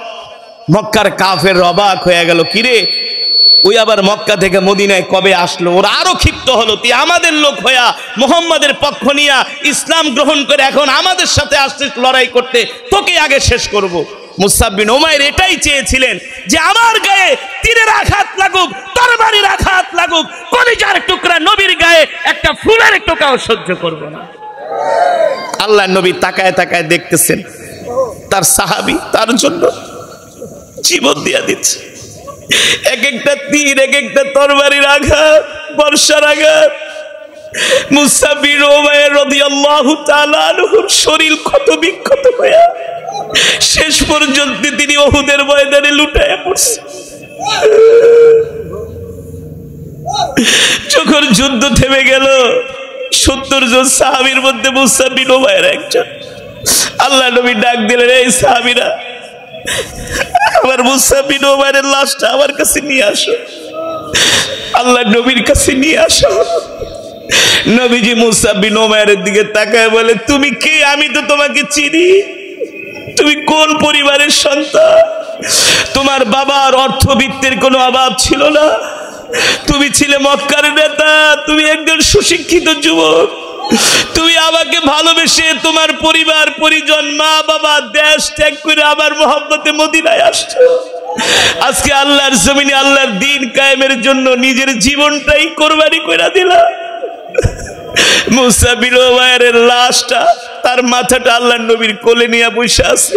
মক্কার কাফের অবাক হয়ে গেল, কিরে ওই আবার মক্কা থেকে মদিনায় কবে আসলো? ওরা আরো ক্ষিপ্ত হলো, তুই আমাদের লোক হইয়া মুহাম্মাদের পক্ষ নিয়া ইসলাম গ্রহণ করে এখন আমাদের সাথে আসছিস লড়াই করতে, তোকে আগে শেষ করব। মুসআব বিন উমাইর এটাই চেয়েছিলেন যে আমার গায়ে তীরের আঘাত লাগুক, তরবারির আঘাত লাগুক, কলিজার টুকরা নবীর গায়ে একটা ফুলের টোকাও সহ্য করব না। আল্লাহর নবী তাকায় তাকায় দেখতেছেন, তার সাহাবী তার জন্য জীবন দিয়া দিচ্ছে। এক একটা তীর, এক একটা তরবারির আঘাত, বর্ষার আঘাত। মুসআব বিন উমাইর রাদিয়াল্লাহু তাআলা আনহুর শরীর ক্ষত বিক্ষত হয়ে শেষ পর্যন্ত তিনি উহুদের ময়দানে লুটায়া পড়ছে। যখন যুদ্ধ থেমে গেল, 70 জন সাহাবীর মধ্যে মুসআব বিন উমাইর একজন। আল্লাহ নবী ডাক দিলেন, এই সাহাবীরা, আমার মুসআব বিন উমাইরের লাশটা আমার কাছে নিয়ে আসো, আল্লাহ নবীর কাছে নিয়ে আসো। নবীজি মুসআব বিন উমাইরের দিকে তাকায় বলে, তুমি কে? আমি তো তোমাকে চিনি, তুমি কোন পরিবারের সন্তান? তোমার বাবার অর্থবিত্তের কোনো অভাব ছিল না, তুমি ছিলে মক্কার নেতা, তুমি একজন সুশিক্ষিত যুবক, তুমি আমাকে ভালোবেসে তোমার পরিবার পরিজন মা বাবা দেশ ত্যাগ করে আমার মহব্বতে মদিনায় আসছো। আজকে আল্লাহর জমিনে আল্লাহর দ্বীন কায়েমের জন্য নিজের জীবনটাই কোরবানি করে দিলা। মুসআব বিন উমাইরের লাশটা, তার মাথাটা আল্লাহর নবীর কোলে নিয়ে বসে আছে।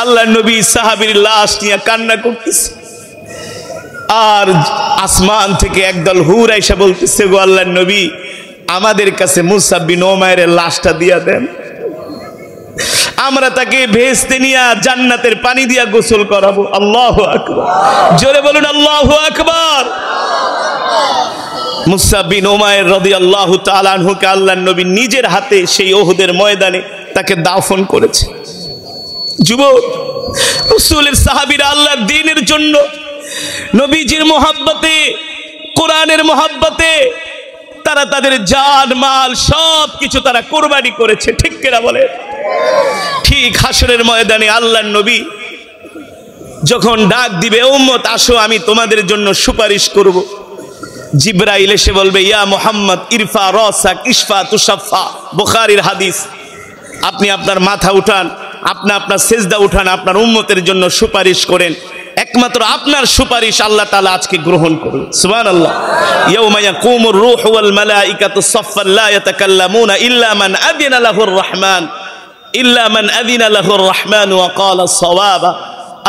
আল্লাহর নবী সাহাবীর লাশ নিয়ে কান্না করতেছে, আর আসমান থেকে একদল হুর আইসা বলতেছে, গো আল্লাহর নবী, আমাদের কাছে মুসআব বিন উমাইরের লাশটা দিয়া দেন, আমরা তাকে ভেস্তে নিয়ে জান্নাতের পানি দিয়া গোসল করাবো। আল্লাহু আকবার। জোরে বলুন আল্লাহু আকবার। মুসআব বিন উমাইর রাদিয়াল্লাহু তাআলা আনহুকে আল্লাহর নবী নিজের হাতে সেই উহুদের ময়দানে তাকে দাফন করেছে। যুবক, রাসূলের সাহাবীরা আল্লাহর দ্বীনের জন্য নবীজির মহব্বতে, কোরআনের মহব্বতে তারা তাদের জান মাল সব কিছু তারা কোরবানি করেছে। ঠিক কিনা বলে? ঠিক হাসরের ময়দানে আল্লাহর নবী যখন ডাক দিবে, উম্মত আসো আমি তোমাদের জন্য সুপারিশ করব, জিবরাইল এসে বলবে ইয়া মুহাম্মদ ইরফা রাসাক ইশফা তুশাফা, বুখারীর হাদিস। আপনি আপনার মাথা উঠান, আপনি আপনার সেজদা উঠান, আপনার উম্মতের জন্য সুপারিশ করেন, একমাত্র আপনার সুপারিশ আল্লাহ তাআলা আজকে গ্রহণ করুন। সুবহানাল্লাহ। ইয়াউমা ইয়াকুমুর রূহু ওয়াল মালাইকাতু সাফফান লা ইয়াতাকাল্লামুনা ইল্লা মান আযিনা লাহুর রাহমান ওয়া ক্বালা সাওয়াবা।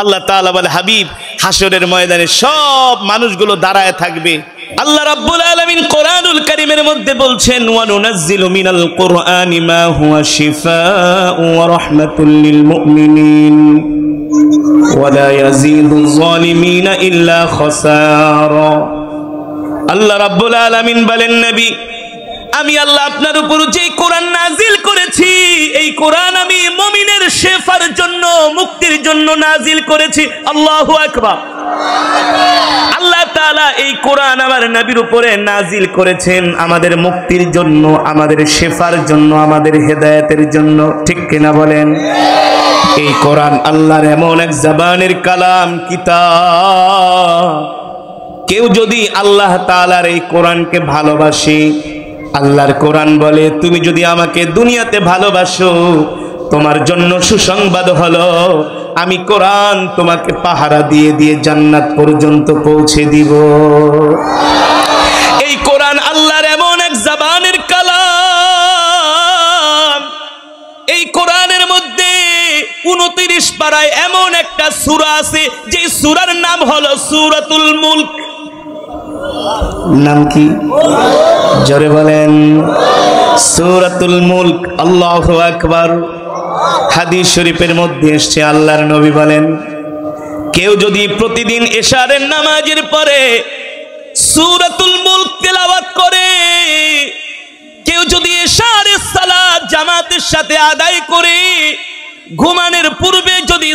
আল্লাহ তাআলা বলে হাবিব, হাসরের ময়দানে সব মানুষগুলো দাঁড়ায় থাকবে। আল্লাহ রাব্বুল আলামিন কোরআনুল কারীমের মধ্যে বলছেন ওয়া নুনাজ্জিলু মিনাল কুরআনি মা হুয়া শিফাa'u ওয়া রাহমাতুল লিল মুমিনিন ওয়া লা ইয়াজিদুয যালিমিনা ইল্লা খাসারা। আল্লাহ রাব্বুল আলামিন বলেন নবী, আমি আল্লাহ আপনার উপর যে কোরআন নাজিল করেছি, এই কোরআন আমি মুমিনের শেফার জন্য, মুক্তির জন্য নাজিল করেছি। আল্লাহু আকবার। আল্লাহ তাআলা এই কোরআন আমার নবীর উপরে নাজিল করেছেন আমাদের মুক্তির জন্য, আমাদের শেফার জন্য, আমাদের হেদায়েতের জন্য। ঠিক কিনা বলেন? এই কোরআন আল্লাহর এমন এক জবানের কালাম, কিতাব। কেউ যদি আল্লাহ তাআলার এই কোরআনকে ভালোবাসে, আল্লাহর কোরআন বলে তুমি যদি আমাকে দুনিয়াতে ভালোবাসো, তোমার জন্য সুসংবাদ হলো আমি কোরআন তোমাকে পাহারা দিয়ে দিয়ে জান্নাত পর্যন্ত পৌঁছে দিব। এই কোরআন আল্লাহর এমন এক জবানের কালাম। এই কোরআনের মধ্যে 29 পারায় এমন একটা সূরা আছে যে সূরার নাম হলো সূরাতুল মুলক। নাম কি? জোরে বলেন। সূরাতুল মুলক। আল্লাহু আকবার। হাদিস শরীফের মধ্যে এসেছে আল্লাহর নবী বলেন, কেউ যদি প্রতিদিন এশারের নামাজের পরে সূরাতুল মুলক তেলাওয়াত করে, কেউ যদি এশারের সালাত জামাতের সাথে আদায় করে, ঘুমানোর পূর্বে যদি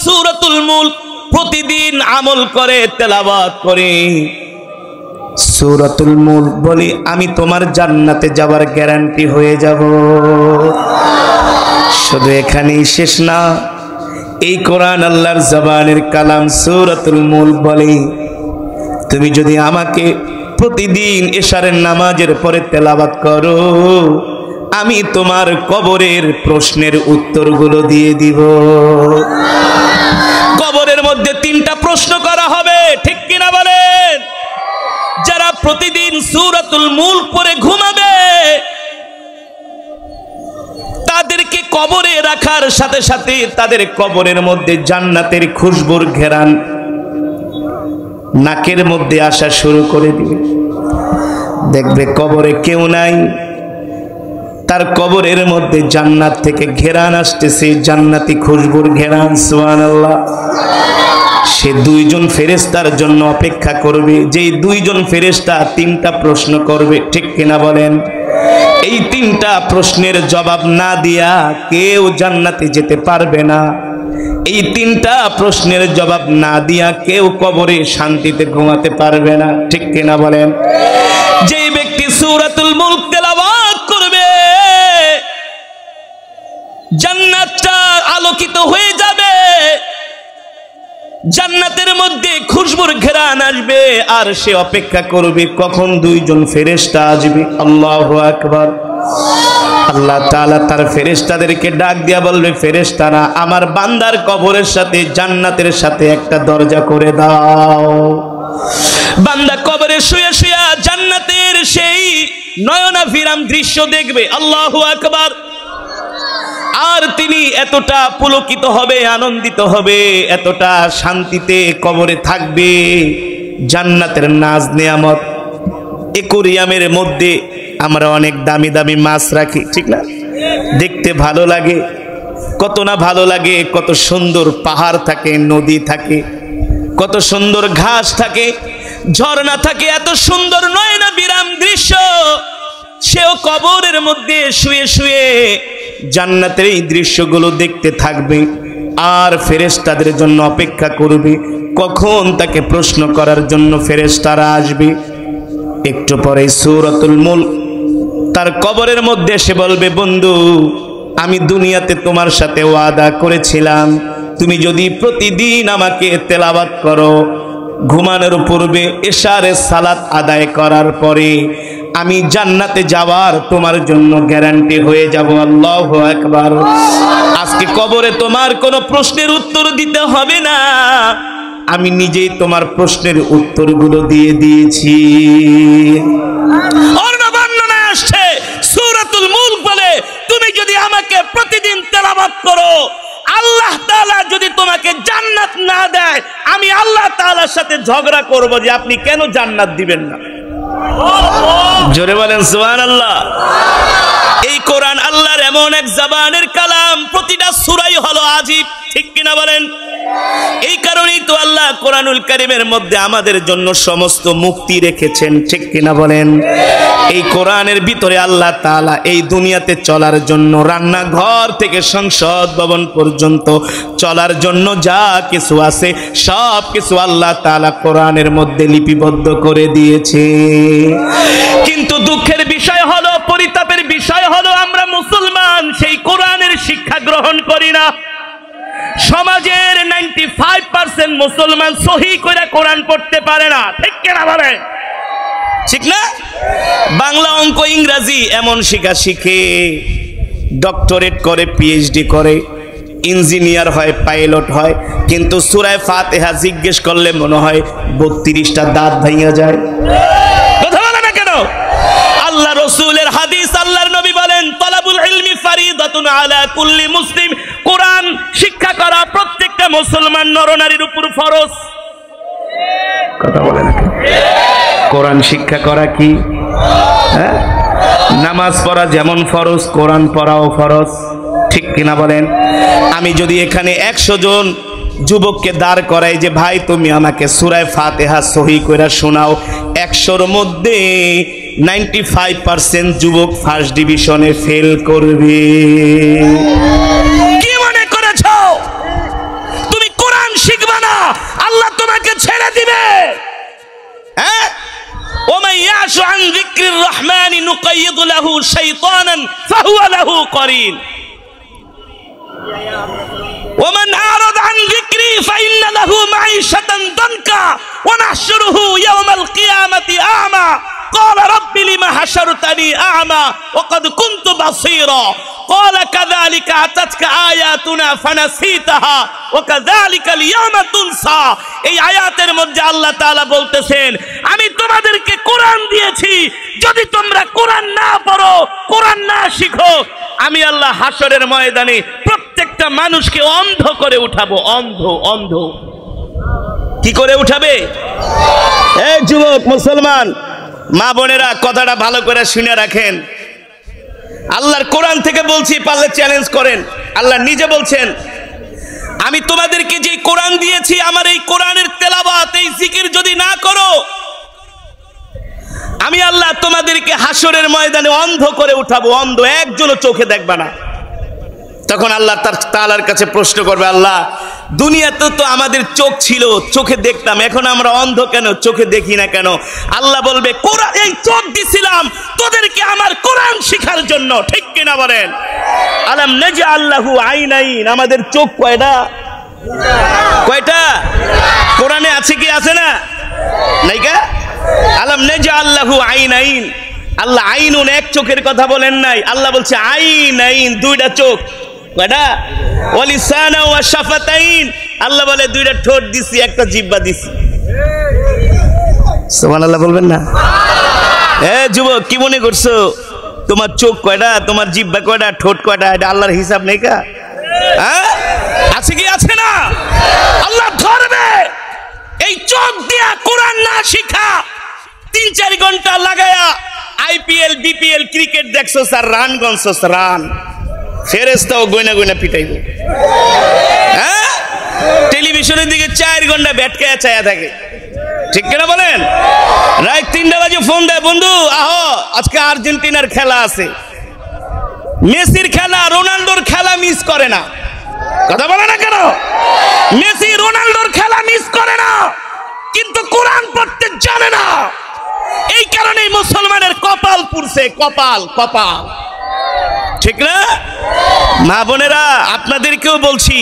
সূরাতুল মুলক প্রতিদিন আমল করে, তেলাওয়াত করে, সূরাতুল মুলক বলি আমি তোমার জান্নাতে যাবার গ্যারান্টি হয়ে যাব। শুধু এখানেই শেষ না, এই কোরআন আল্লাহর জবানের কালাম সূরাতুল মুলক বলে তুমি যদি আমাকে প্রতিদিন এশারের নামাজের পরে তেলাওয়াত করো, আমি তোমার কবরের প্রশ্নের উত্তরগুলো দিয়ে দিব। কবরের মধ্যে 3টা প্রশ্ন করা হবে। ঠিক কিনা বলেন? যারা প্রতিদিন সূরাতুল মুলক পড়ে ঘুমাবে, তাদেরকে কবরে রাখার সাথে সাথে তাদের কবরের মধ্যে জান্নাতের খুশবুর ঘেরান নাকের মধ্যে আসা শুরু করে দিবে। দেখবে কবরে কেউ নাই, তার কবরের মধ্যে জান্নাত থেকে ঘেরান আসতেছে, জান্নাতি খুশবুর ঘেরান। সুবহানাল্লাহ। সে 2 জন ফেরেশতার জন্য অপেক্ষা করবে, যেই 2 জন ফেরেশতা 3টা প্রশ্ন করবে। ঠিক কিনা বলেন? এই 3টা প্রশ্নের জবাব না দিয়া কেউ জান্নাতে যেতে পারবে না। এই 3টা প্রশ্নের জবাব না দিয়া কেউ কবরে শান্তিতে ঘুমাতে পারবে না। ঠিক কিনা বলেন? যেই ব্যক্তি সূরাতুল মুলক তেলাওয়াত করবে, জান্নাতটা আলোকিত হয়ে যাবে, জান্নাতের মধ্যে খুশবুর ঘেরান আসবে, আর সে অপেক্ষা করবে কখন 2 জন ফেরেশতা আসবে। আল্লাহু আকবার। আল্লাহ তাআলা তার ফেরেশতাদেরকে ডাক দিয়া বলবে, ফেরেশতারা আমার বান্দার কবরের সাথে জান্নাতের সাথে একটা দরজা করে দাও। বান্দা কবরে শুয়ে শুয়ে জান্নাতের সেই নয়নাভিরাম দৃশ্য দেখবে। আল্লাহু আকবার। আর তিনি এতটা পুলকিত হবে, আনন্দিত হবে, এতটা শান্তিতে কবরে থাকবে। জান্নাতের নাজ নিয়ামত। একুরিয়ামের মধ্যে আমরা অনেক দামি দামি মাছ রাখি, ঠিক না? দেখতে ভালো লাগে, কত না ভালো লাগে। কত সুন্দর পাহাড় থাকে, নদী থাকে, কত সুন্দর ঘাস থাকে, ঝর্ণা থাকে, এত সুন্দর নয়নাভিরাম দৃশ্য। সেও কবরের মধ্যে শুয়ে শুয়ে জান্নাতের এই দৃশ্যগুলো দেখতে থাকবে, আর ফেরেশতাদের জন্য অপেক্ষা করবে কখন তাকে প্রশ্ন করার জন্য ফেরেশতারা আসবে। একটু পরে সূরাতুল মুলক তার কবরের মধ্যে এসে বলবে, বন্ধু আমি দুনিয়াতে তোমার সাথে ওয়াদা করেছিলাম, তুমি যদি প্রতিদিন আমাকে তেলাওয়াত করো, ঘুমানোর পূর্বে এশারের সালাত আদায় করার পরে আমি জান্নাতে যাওয়ার তোমার জন্য গ্যারান্টি হয়ে যাব। আল্লাহু আকবার। আজকে কবরে তোমার কোনো প্রশ্নের উত্তর দিতে হবে না, আমি নিজেই তোমার প্রশ্নের উত্তরগুলো দিয়ে দিয়েছি। অন্য বর্ণনায় আসছে সূরাতুল মুলক বলে, তুমি যদি আমাকে প্রতিদিন তেলাওয়াত করো, আল্লাহ তাআলা যদি তোমাকে জান্নাত না দেয়, আমি আল্লাহ তাআলার সাথে ঝগড়া করব যে আপনি কেন জান্নাত দিবেন না। জোরে বলেন সুবহানাল্লাহ। এই কোরআন আল্লাহর এমন এক জবানের কালাম, প্রতিটা সূরাই হলো আজীব, ঠিক কিনা বলেন? এই কারণেই তো আল্লাহ কোরআনুল কারীমের মধ্যে আমাদের জন্য সমস্ত মুক্তি রেখেছেন, ঠিক কিনা বলেন? এই কোরআনের ভিতরে আল্লাহ তাআলা এই দুনিয়াতে চলার জন্য, রান্নাঘর থেকে সংসদ ভবন পর্যন্ত চলার জন্য যা কিছু আছে সব কিছু আল্লাহ তাআলা কোরআনের মধ্যে লিপিবদ্ধ করে দিয়েছে। কিন্তু দুঃখের বিষয় হলো, পরিতাপের বিষয় হলো, আমরা মুসলমান সেই কোরআনের শিক্ষা গ্রহণ করি না। সমাজের 95% মুসলমান সহি করে কোরআন পড়তে পারে না, ঠিক কিনা বলেন? ঠিক না? বাংলা, অঙ্ক, ইংরেজি এমন শিখে, ডক্টরেট করে, পিএইচডি করে, ইঞ্জিনিয়ার হয়, পাইলট হয়, কিন্তু সূরা ফাতিহা জিজ্ঞেস করলে মনে হয় 32টা দাঁত ভাঙা যায়। কথা বলে না কেন? আল্লাহ রাসূলের হাদিস, আল্লাহর নবী বলেন, তালাবুল ইলমি ফারিদাতুন আলা কুল্লি মুসলিম। কোরআন শিক্ষা করা প্রত্যেকটা মুসলমান নরনারীর উপর ফরজ। কথা বলে না? কোরআন শিক্ষা করা কি? হ্যাঁ, নামাজ পড়া যেমন ফরজ, কোরআন পড়াও ফরজ, ঠিক কিনা বলেন? আমি যদি এখানে 100 জন যুবককে দাঁড় করাই যে ভাই তুমি আমাকে সূরা ফাতিহা সহি করে শোনাও, 100-র মধ্যে 95% যুবক ফার্স্ট ডিভিশনে ফেল করবে। কি মনে করেছো তুমি কোরআন শিখবে না, আল্লাহ তোমাকে ছেড়ে দিবে? হ্যাঁ, ওমান ইয়াশু আন যিকরির রহমানি নুকাইয়িদ লাহু শাইতানান ফাহুয়া লাহু করিন। ومن أعرض عن ذكري فإن له معيشة ضنكا ونحشره يوم القيامة أعمى قال رب لما حشرتني أعمى وقد كنت بصيرا قال كذلك أتتك آياتنا فنسيتها وكذلك اليوم تنسى। এই আয়াতের মধ্যে আল্লাহ তাআলা বলতেছেন, আমি তোমাদেরকে কোরআন দিয়েছি, যদি তোমরা কোরআন না পড়ো, কোরআন না শিখো, আমি আল্লাহ হাসরের ময়দানে প্রত্যেকটা মানুষকে অন্ধ করে উঠাবো। অন্ধ কি করে উঠাবে? এই যুবক মুসলমান মা বোনেরা, কথাটা ভালো করে শুনে রাখেন। আল্লাহর কোরআন থেকে বলছি, পারলে চ্যালেঞ্জ করেন। আল্লাহ নিজে বলছেন, আমি তোমাদেরকে যে কোরআন দিয়েছি, আমার এই কোরআনের তেলাওয়াত, এই জিকির যদি না করো, আমি আল্লাহ তোমাদেরকে হাসরের ময়দানে অন্ধ করে উঠাবো। অন্ধ, একজনও চোখে দেখবা না। তখন আল্লাহ তাআলার কাছে প্রশ্ন করবে, আল্লাহ দুনিয়াতে তো আমাদের চোখ ছিল, চোখে দেখতাম, এখন আমরা অন্ধ কেন, চোখে দেখি না কেন? আল্লাহ বলবে, কোরআন, এই চোখ দিছিলাম তোদেরকে আমার কোরআন শিখার জন্য, ঠিক কিনা বলেন? আলাম নাজআল লাহু আইনাইন, আমাদের চোখ কয়টা? কোরআনে আছে কি আছে না? নাইকা? আলাম নাজআল লাহু আইনাইন, আল্লাহ আইনুন, এক চোখের কথা বলেন নাই, আল্লাহ বলছে আইনাইন, দুইটা চোখ। কয়টা? ওয়া লিসানা ওয়া শাফাতাইন, আল্লাহ বলে দুইটা ঠোঁট দিছি, একটা জিহ্বা দিছি। সুবহানাল্লাহ বলবেন না? যুবক, কি মনে করছো তোমার চোখ কয়টা, তোমার জিহ্বা কয়টা, ঠোঁট কয়টা? এটা আল্লাহর হিসাব নেই কা? হ্যাঁ, আছে কি আছে না? আল্লাহ ধরবে। এই চোখ দিয়া কোরআন না শিখা, 3-4 ঘন্টা লাগায়া আইপিএল বিপিএল ক্রিকেট দেখছো স্যার, রান গনছো, রান ফেরেশতাও গয়না গয়না পিটাইবে। হ্যাঁ, টেলিভিশনের দিকে 4 ঘন্টা ব্যাটকায়া চায়া থাকে, ঠিক কিনা বলেন? রাত 3টা বাজে ফোন দেয়, বন্ধু আহো আজকে আর্জেন্টিনার খেলা আছে। মেসির খেলা, রোনাল্ডোর খেলা মিস করে না। কথা বলে না কেন? মেসি রোনাল্ডোর খেলা মিস করে না, কিন্তু কোরআন পড়তে জানে না। এই কারণেই মুসলমানের কপাল পুড়ছে, কপাল, ঠিক না? মা বোনেরা, আপনাদেরকেও বলছি,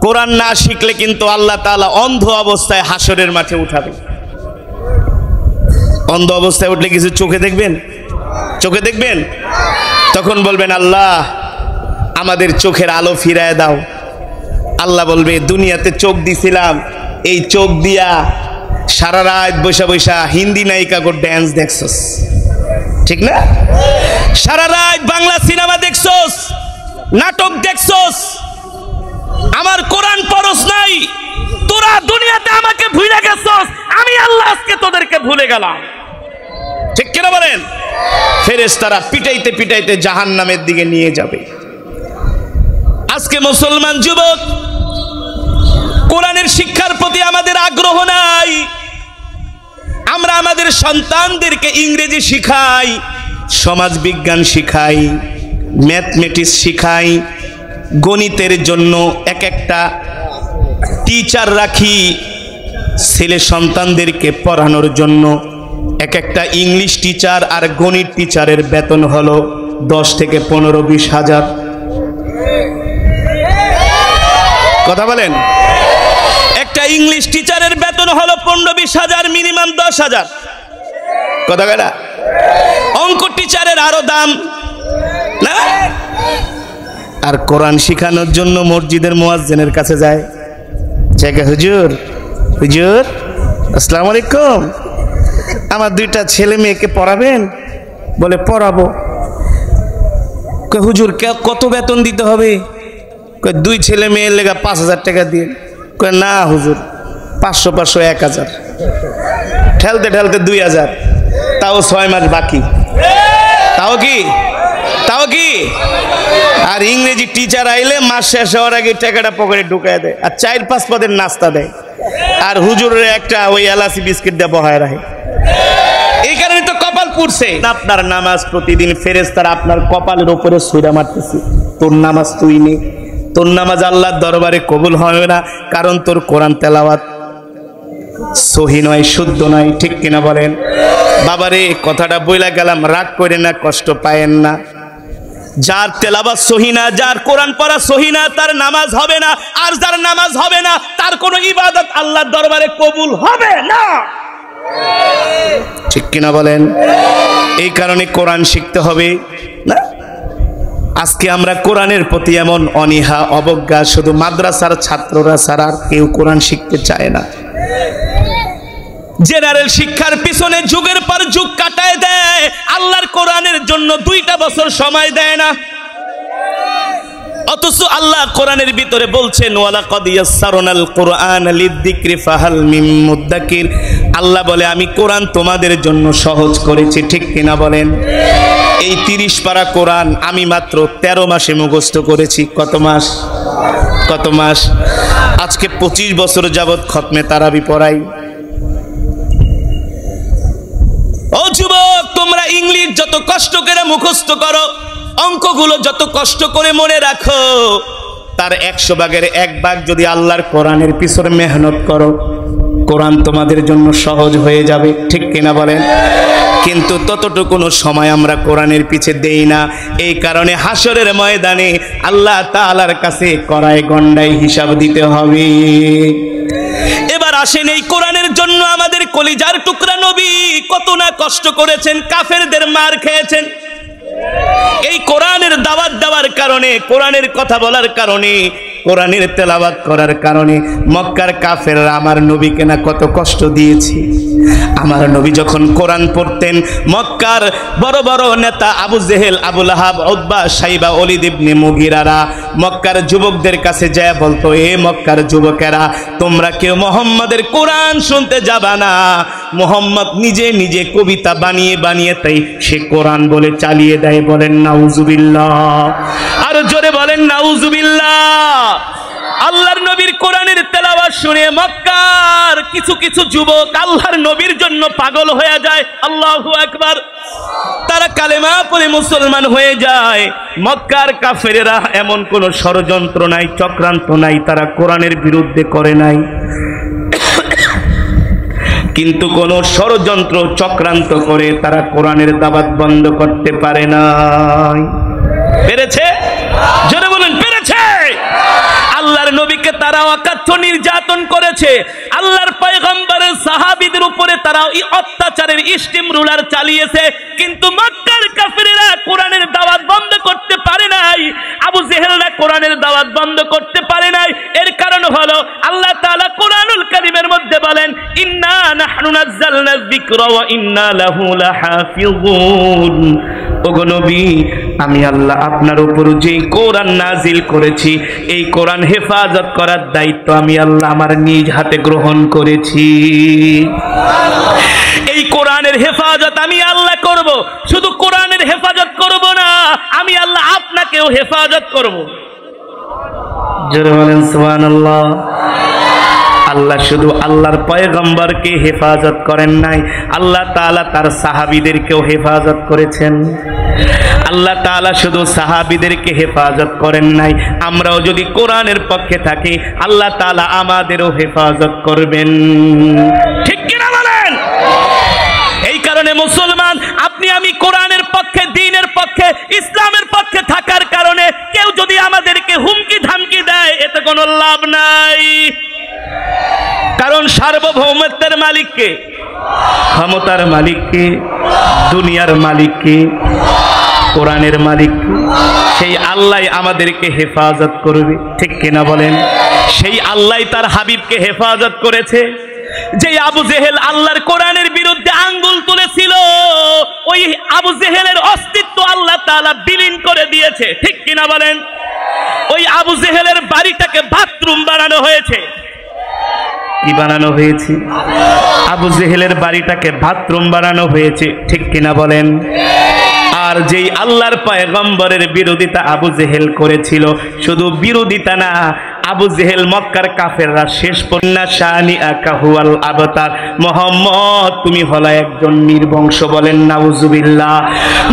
কোরআন না শিখলে কিন্তু আল্লাহ তাআলা অন্ধ অবস্থায় হাসরের মাঠে উঠাবে। অন্ধ অবস্থায় উঠলে কিছু চোখে দেখবেন? চোখে দেখবেন? তখন বলবেন আল্লাহ আমাদের চোখের আলো ফিরায় দাও। আল্লাহ বলবে দুনিয়াতে চোখ দিছিলাম, এই চোখ দিয়া সারা রাত বসা বসা হিন্দি নায়িকা গো ড্যান্স দেখছস, ঠিক না? সারা রাত বাংলা সিনেমা দেখছস, নাটক দেখছস, আমার কোরআন পড়স নাই, তোরা দুনিয়াতে আমাকে ভুলে গেছস, আমি আল্লাহ আজকে তোদেরকে ভুলে গেলাম। ঠিক কিনা বলেন? ফেরেশতারা পিটাইতে পিটাইতে জাহান্নামের দিকে নিয়ে যাবে। আজকে মুসলমান যুবক কোরআনের শিক্ষার প্রতি আমাদের আগ্রহ নাই। আমরা আমাদের সন্তানদেরকে ইংরেজি শিখাই, সমাজ বিজ্ঞান শিখাই, ম্যাথমেটিক্স শিখাই, গণিতের জন্য এক একটা টিচার রাখি, ছেলে সন্তানদেরকে পড়ানোর জন্য এক একটা ইংলিশ টিচার আর গণিত টিচারের বেতন হলো 10 থেকে 15-20 হাজার। কথা বলেন? একটা ইংলিশ টিচারের বেতন হলো 15-20 হাজার, মিনিমাম 10 হাজার। কথা বলা? অঙ্ক টিচারের আরো দাম না? আর কোরআন শিখানোর জন্য মসজিদের মুয়াজ্জিনের কাছে যায়, জায়গা হুজুর, হুজুর আসসালামু আলাইকুম, আমার 2টা ছেলে মেয়েকে পড়াবেন? বলে পড়াবো। হুজুর কত বেতন দিতে হবে? 2 ছেলে মেয়ের লেগা 5000 টাকা দিয়ে। না হুজুর 500 1000, ঠেলতে ঠেলতে 2000, তাও 6 মাস বাকি। তাও কি আর ইংরেজি টিচার আইলে মাস শেষ হওয়ার আগে টাকাটা পকেটে ঢুকায় দেয়, আর 4-5 পদের নাস্তা দেয়, আর হুজুরের একটা ওই এলাচি বিস্কিট দিয়ে বহায় রাখে। এই কারণে তো কপাল পুড়ছে। আপনার নামাজ প্রতিদিন ফেরেশতারা আপনার কপালের উপরে ছুঁড়া মারতেছে, তোর নামাজ তুই নে। তোর নামাজ আল্লাহর দরবারে কবুল হবে না, কারণ তোর কোরআন তেলাওয়াত সহি নয়, শুদ্ধ নয়। ঠিক কিনা বলেন? বাবারে কথাটা বইলা গেলাম, রাগ করে না, কষ্ট পায়েন না। যার তেলাওয়াত সহি না, যার কোরআন পড়া সহি না, তার নামাজ হবে না। আর যার নামাজ হবে না, তার কোনো ইবাদত আল্লাহর দরবারে কবুল হবে না। ঠিক কিনা বলেন? এই কারণে কোরআন শিখতে হবে না? আজকে আমরা কোরআনের প্রতি এমন অনীহা অবজ্ঞা, শুধু মাদ্রাসার ছাত্ররা ছাড়া আর কেউ কোরআন শিখতে চায় না। জেনারেল শিক্ষার পিছনে যুগের পর যুগ কাটায় দেয়, আল্লাহর কোরআনের জন্য 2টা বছর সময় দেয় না। অথচ আল্লাহ কোরআনের ভিতরে বলছেন ওয়ালাকাদ ইয়াসসারনাল কুরআনা লিযিকরি ফাহাল মিন মুদ্দাকির। আল্লাহ বলে আমি কোরআন তোমাদের জন্য সহজ করেছি। ঠিক কিনা বলেন? এই 30 পারা কোরআন আমি মাত্র 13 মাসে মুখস্থ করেছি। কত মাস? কত মাস? আজকে 25 বছর যাবত খতমে তারাবি পড়াই। ও যুবক, তোমরা ইংলিশ যত কষ্ট করে মুখস্থ করো, অঙ্কগুলো যত কষ্ট করে মনে রাখো, তার 100 ভাগের 1 ভাগ যদি আল্লাহর কোরআনের পিছনে মেহনত করো, কোরআন তোমাদের জন্য সহজ হয়ে যাবে। ঠিক কিনা বলেন? কিন্তু ততটুকু সময় আমরা কোরআনের পিছে দেই না। এই কারণে হাসরের ময়দানে আল্লাহ তাআলার কাছে কড়ায় গন্ডায় হিসাব দিতে হবে। এবার আসেন, এই কোরআনের জন্য আমাদের কলিজার টুকরা নবী কত না কষ্ট করেছেন, কাফেরদের মার খেয়েছেন। এই কোরআনের দাওয়াত দেওয়ার কারণে, কোরআনের কথা বলার কারণে, কোরআনের তেলাওয়াত করার কারণে মক্কার কাফেররা আমার নবীকে না কত কষ্ট দিয়েছে। আমার নবী যখন কোরআন পড়তেন, মক্কার বড় বড় নেতা আবু জেহেল, আবু লাহাব, উতবা, সাইবা, ওলীদ ইবনে মুগীরারা মক্কার যুবকদের কাছে যায় বলতো, এ মক্কার যুবকেরা, তোমরা কেউ মুহাম্মাদের কোরআন শুনতে যাবা না। মুহাম্মদ নিজে নিজে কবিতা বানিয়ে বানিয়ে তাই সে কোরআন বলে চালিয়ে দেয়। বলেন নাউজুবিল্লাহ। আর জোরে বলেন নাউজুবিল্লাহ। আল্লাহর নবীর কোরআনের তেলাওয়াত শুনে মক্কার কিছু কিছু যুবক আল্লাহর নবীর জন্য পাগল হয়ে যায়। আল্লাহু আকবার। তারা কালেমা পড়ে মুসলমান হয়ে যায়। মক্কার কাফেরেরা এমন কোন ষড়যন্ত্র নাই, চক্রান্ত নাই, তারা কোরআনের বিরুদ্ধে করে নাই, কিন্তু কোন ষড়যন্ত্র চক্রান্ত করে তারা কোরআনের দাওয়াত বন্ধ করতে পারে নাই। পেরেছে? জোরে বলেন পেরেছে। আল্লাহর নবীকে তারা অকাথ্য নির্যাতন করেছে, আল্লাহর পয়গম্বরের সাহাবীদের উপরে তারা অত্যাচারের স্টিম রুলার চালিয়েছে, কিন্তু মক্কার কাফিরেরা কোরআনের দাওয়াত বন্ধ করতে পারে নাই, আবু জেহেলরা কোরআনের দাওয়াত বন্ধ করতে পারে নাই। এর কারণ হলো আল্লাহ তাআলা কোরআনুল কারীমের মধ্যে বলেন, ইন্না নাহনু নাযালনা যিকরা ওয়া ইন্না লাহু লাহাফিজুন। ওগো নবী, আমি আল্লাহ আপনার উপর যে কোরআন নাজিল করেছি, এই কোরআন হেফাজত করার দায়িত্ব আমি আল্লাহ আমার নিজ হাতে গ্রহণ করেছি। এই কোরআনের হেফাজত আমি আল্লাহ করব। শুধু কোরআনের হেফাজত করব না, আমি আল্লাহ আপনাকেও হেফাজত করব। জোরে বলেন সুবহানাল্লাহ। আল্লাহ শুধু আল্লাহর পয়গম্বরকে হেফাজত করেন নাই, আল্লাহ তাআলা তার সাহাবীদেরকেও হেফাজত করেছেন। আল্লাহ তাআলা শুধু সাহাবীদেরকে হেফাজত করেন নাই, আমরাও যদি কোরআনের পক্ষে থাকি আল্লাহ তাআলা আমাদেরও হেফাজত করবেন। ঠিক কিনা বলেন? এই কারণে মুসলমান, আপনি আমি কোরআনের পক্ষে, দ্বীনের পক্ষে, ইসলামের পক্ষে থাকার কারণে কেউ যদি আমাদেরকে হুমকি ধামকি দেয়, এতে কোনো লাভ নাই। কারণ সার্বভৌমত্বের মালিককে, ক্ষমতার মালিককে, দুনিয়ার মালিককে, কোরআনের মালিক, সেই আল্লাহ আমাদেরকে হেফাজত করবে। ঠিক কিনা বলেন? সেই আল্লাহ তার হাবিবকে হেফাজত করেছে। যে আবু জেহেল আল্লাহর কোরআনের বিরুদ্ধে আঙ্গুল তুলেছিল, ওই আবু জেহেলের অস্তিত্ব আল্লাহ তাআলা বিলীন করে দিয়েছে। ঠিক কিনা বলেন? ওই আবু জেহেলের বাড়িটাকে বাথরুম বানানো হয়েছে। কি বানানো হয়েছে? আবু জেহেলের বাড়িটাকে বাথরুম বানানো হয়েছে। ঠিক কিনা বলেন? আর যেই আল্লাহর পয়গম্বরের বিরোধিতা আবু জেহেল করেছিল, শুধু বিরোধিতা না, আবু জেহেল মক্কার কাফেররা শেষ পর্যন্ত শানি আকাহুয়াল আবতার, মুহাম্মদ তুমি হলো একজন নির্বংশ। বলেন নাউজুবিল্লাহ।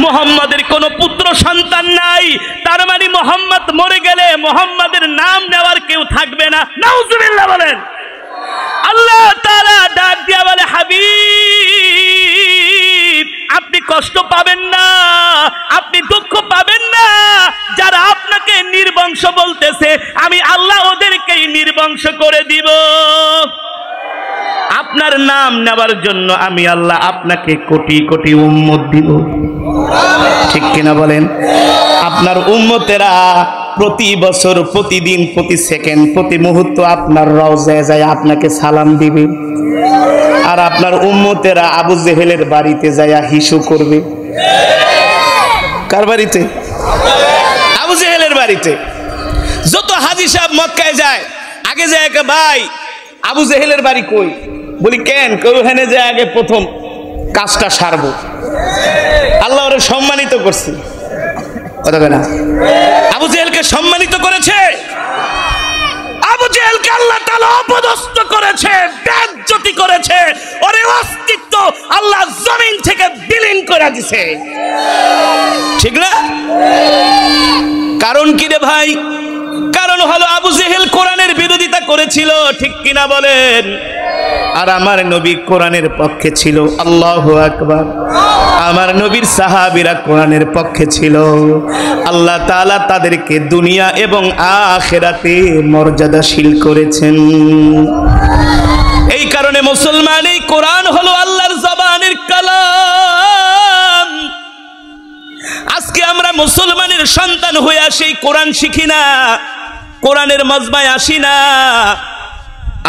মুহাম্মাদের কোনো পুত্র সন্তান নাই, তার মানে মুহাম্মদ মরে গেলে মুহাম্মাদের নাম নেওয়ার কেউ থাকবে না। নাউজুবিল্লাহ বলেন। আল্লাহ তাআলা ডাক দিয়া বলে, হাবিব আপনি কষ্ট পাবেন না, আপনি দুঃখ পাবেন না। যারা আপনাকে নির্বংশ বলতেছে, আমি আল্লাহ ওদেরকেই নির্বংশ করে দিব। আপনার নাম নেওয়ার জন্য আমি আল্লাহ আপনাকে কোটি কোটি উম্মত দিব। ঠিক কিনা বলেন? আপনার উম্মতেরা প্রতি বছর, প্রতিদিন, প্রতি সেকেন্ড, প্রতি মুহূর্ত আপনার রওজায় যায় আপনাকে সালাম দিবে। আর আপনার উম্মতেরা আবু জেহেলের বাড়িতে যায় হিসু করবে। কার বাড়িতে? আবু জেহেলের বাড়িতে। যত হাজী সাহেব মক্কায় যায়, আগে যায় কে ভাই আবু জেহেলের বাড়ি কই? বলি কেন? কেউ হেনে যায় আগে প্রথম কাজটা সারবো। আল্লাহ ওরা সম্মানিত করছে। কথা না? আবু জেহেলকে সম্মানিত করেছে, আবু জেহেলকে আল্লাহ তাআলা অপদস্থ করেছে, বেইজ্জতি করেছে, ওর অস্তিত্ব আল্লাহ জমিন থেকে বিলীন করে দিয়েছে। ঠিক না? কারণ কি রে ভাই? কারণ হলো আবু জেহেল কোরআনের বিরোধিতা করেছিল। ঠিক কিনা বলেন? আর আমার নবী কোরআনের পক্ষে ছিল। আল্লাহু আকবার। আমার নবীর সাহাবীরা কোরআনের পক্ষে ছিল। আল্লাহ তাআলা তাদেরকে দুনিয়া এবং আখিরাতে মর্যাদাশীল করেছেন। এই কারণে মুসলমান, এই কোরআন হলো আল্লাহর জবানের কালাম। আজকে আমরা মুসলমানের সন্তান হয়ে আসি, কোরআন শিখি না, কোরআনের মজমায় আসি না।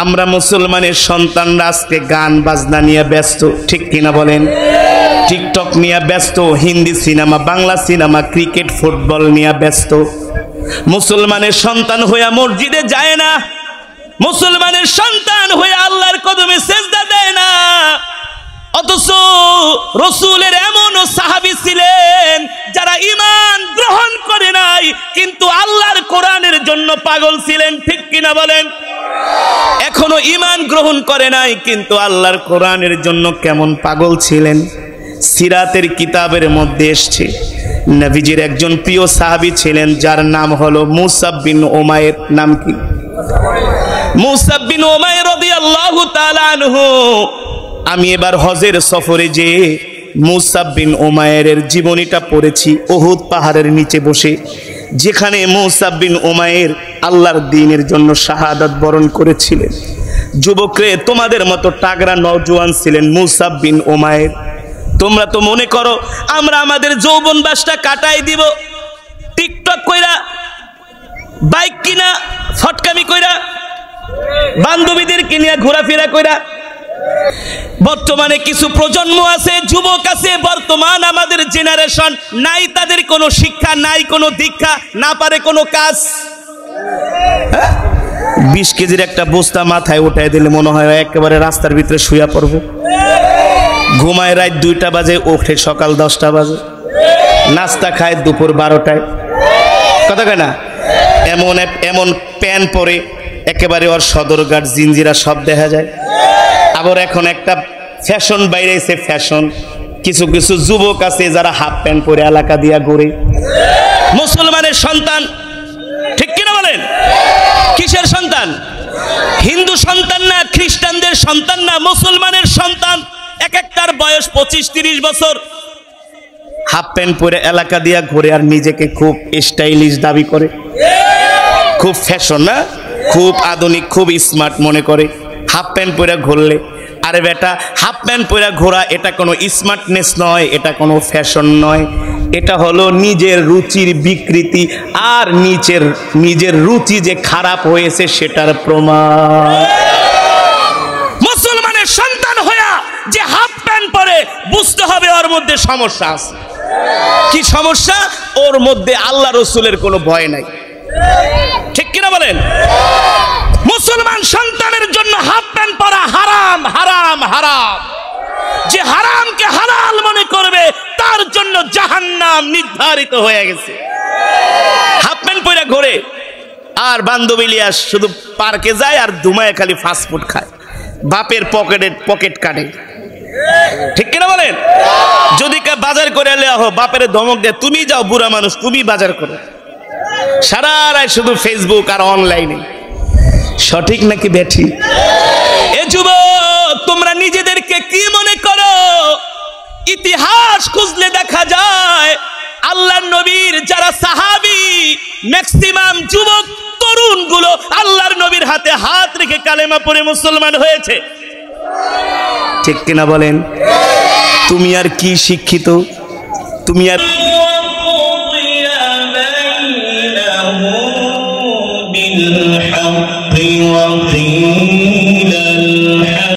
আমরা মুসলমানের সন্তানরা আজকে গান বাজনা নিয়ে ব্যস্ত। ঠিক কিনা বলেন? টিকটক নিয়ে ব্যস্ত, Hindi cinema, Bangla cinema, cricket, football নিয়ে ব্যস্ত। মুসলমানের সন্তান হয়ে মসজিদে যায় না, মুসলমানের সন্তান হয়ে আল্লাহর কদমে সেজদা দেয় না। অথচ রাসূলের এমনও সাহাবী ছিলেন যারা ঈমান গ্রহণ করে নাই, কিন্তু আল্লাহর কোরআনের জন্য পাগল ছিলেন। ঠিক কিনা বলেন? এখনো ঈমান গ্রহণ করে নাই, কিন্তু আল্লাহর কোরআনের জন্য কেমন পাগল ছিলেন। সিরাতের কিতাবের মধ্যে এসছে, নবীজির একজন প্রিয় সাহাবী ছিলেন যার নাম হলো মুসাব বিন উমাইর। নাম কি? মুসাব বিন উমাইর রাদিয়াল্লাহু তাআলা আনহু। আমি এবার হজের সফরে যে মুসাব বিন উমাইরের জীবনীটা পড়েছি, উহুদ পাহাড়ের নিচে বসে। যেখানে মুসাব বিন উমাইর আল্লাহর দ্বীনের জন্য শাহাদাত বরণ করেছিলেন। যুবকরে, তোমাদের মতো টাগরা নওজোয়ান ছিলেন মুসাব বিন উমাইর। তোমরা তো মনে করো আমরা আমাদের যৌবন বাসটা কাটাই দিব টিকটক কইরা, বাইক কিনা, ফটকামি কইরা, বান্ধবীদের কিনিয়া ঘোরাফেরা কইরা। বর্তমানে কিছু প্রজন্ম আছে, যুবক আছে, বর্তমান আমাদের জেনারেশন নাই, তাদের কোনো শিক্ষা নাই, কোনো দীক্ষা, না পারে কোনো কাজ। 20 কেজির একটা বস্তা মাথায় উঠায় দিলে মনে হয় একেবারে রাস্তার ভিতরে শুয়া পড়ব। ঘুমায় রাত 2টা বাজে, ওঠে সকাল 10টা বাজে, নাস্তা খায় দুপুর 12টায়। কথা কয় না? এমন প্যান পরে একেবারে ওর সদরঘাট জিঞ্জিরা সব দেখা যায়। আবার এখন একটা ফ্যাশন বাইরেছে, ফ্যাশন। কিছু কিছু যুবক আছে যারা হাফ প্যান্ট পরে এলাকা দিয়া ঘুরে। মুসলমানের সন্তান, ঠিক কিনা বলেন? কিসের সন্তান? হিন্দু সন্তান না, খ্রিস্টানদের সন্তান না, মুসলমানের সন্তান। এক একটার বয়স 25-30 বছর, হাফ প্যান্ট পরে এলাকা দিয়া ঘুরে আর নিজেকে খুব স্টাইলিশ দাবি করে, খুব ফ্যাশন, না খুব আধুনিক, খুব স্মার্ট মনে করে হাফ প্যান্ট পরে ঘুরলে। আরে বেটা, হাফ প্যান্ট পরে ঘোরা এটা কোনো স্মার্টনেস নয়, এটা কোনো ফ্যাশন নয়, এটা হলো নিজের রুচির বিকৃতি, আর নিজের রুচি যে খারাপ হয়েছে সেটার প্রমাণ। মুসলমানের সন্তান হইয়া যে হাফ প্যান্ট পরে, বুঝতে হবে ওর মধ্যে সমস্যা আছে। কি সমস্যা? ওর মধ্যে আল্লাহ রসুলের কোনো ভয় নাই, ঠিক কিনা বলেন? মুসলমান সন্তানের জন্য হাফ প্যান্ট পরা হারাম, হারাম, হারাম। যে হারামকে হালাল মনে করবে তার জন্য জাহান্নাম নির্ধারিত হয়ে গেছে। হাফ প্যান্ট পরে ঘোরে আর বান্ধবী লিয়া শুধু পার্কে যায় আর ধুমায় খালি ফাস্টফুড খায়, বাপের পকেট কাটে, ঠিক কিনা বলেন? যদি বাজার করে লেয়া হো, বাপের ধমক দেয়, তুমি যাও বুড়া মানুষ, তুমি বাজার করো। সারা রাত শুধু ফেসবুক আর অনলাইনে। সঠিক নাকি বেঠি? এ যুবক, তোমরা নিজেদেরকে কি মনে করো? ইতিহাস খুঁজলে দেখা যায় আল্লাহর নবীর যারা সাহাবী, ম্যাক্সিমাম যুবক তরুণ গুলো আল্লাহর নবীর হাতে হাত রেখে কালেমা পড়ে মুসলমান হয়েছে, ঠিক কিনা বলেন? তুমি আর কি শিক্ষিত? তুমি আর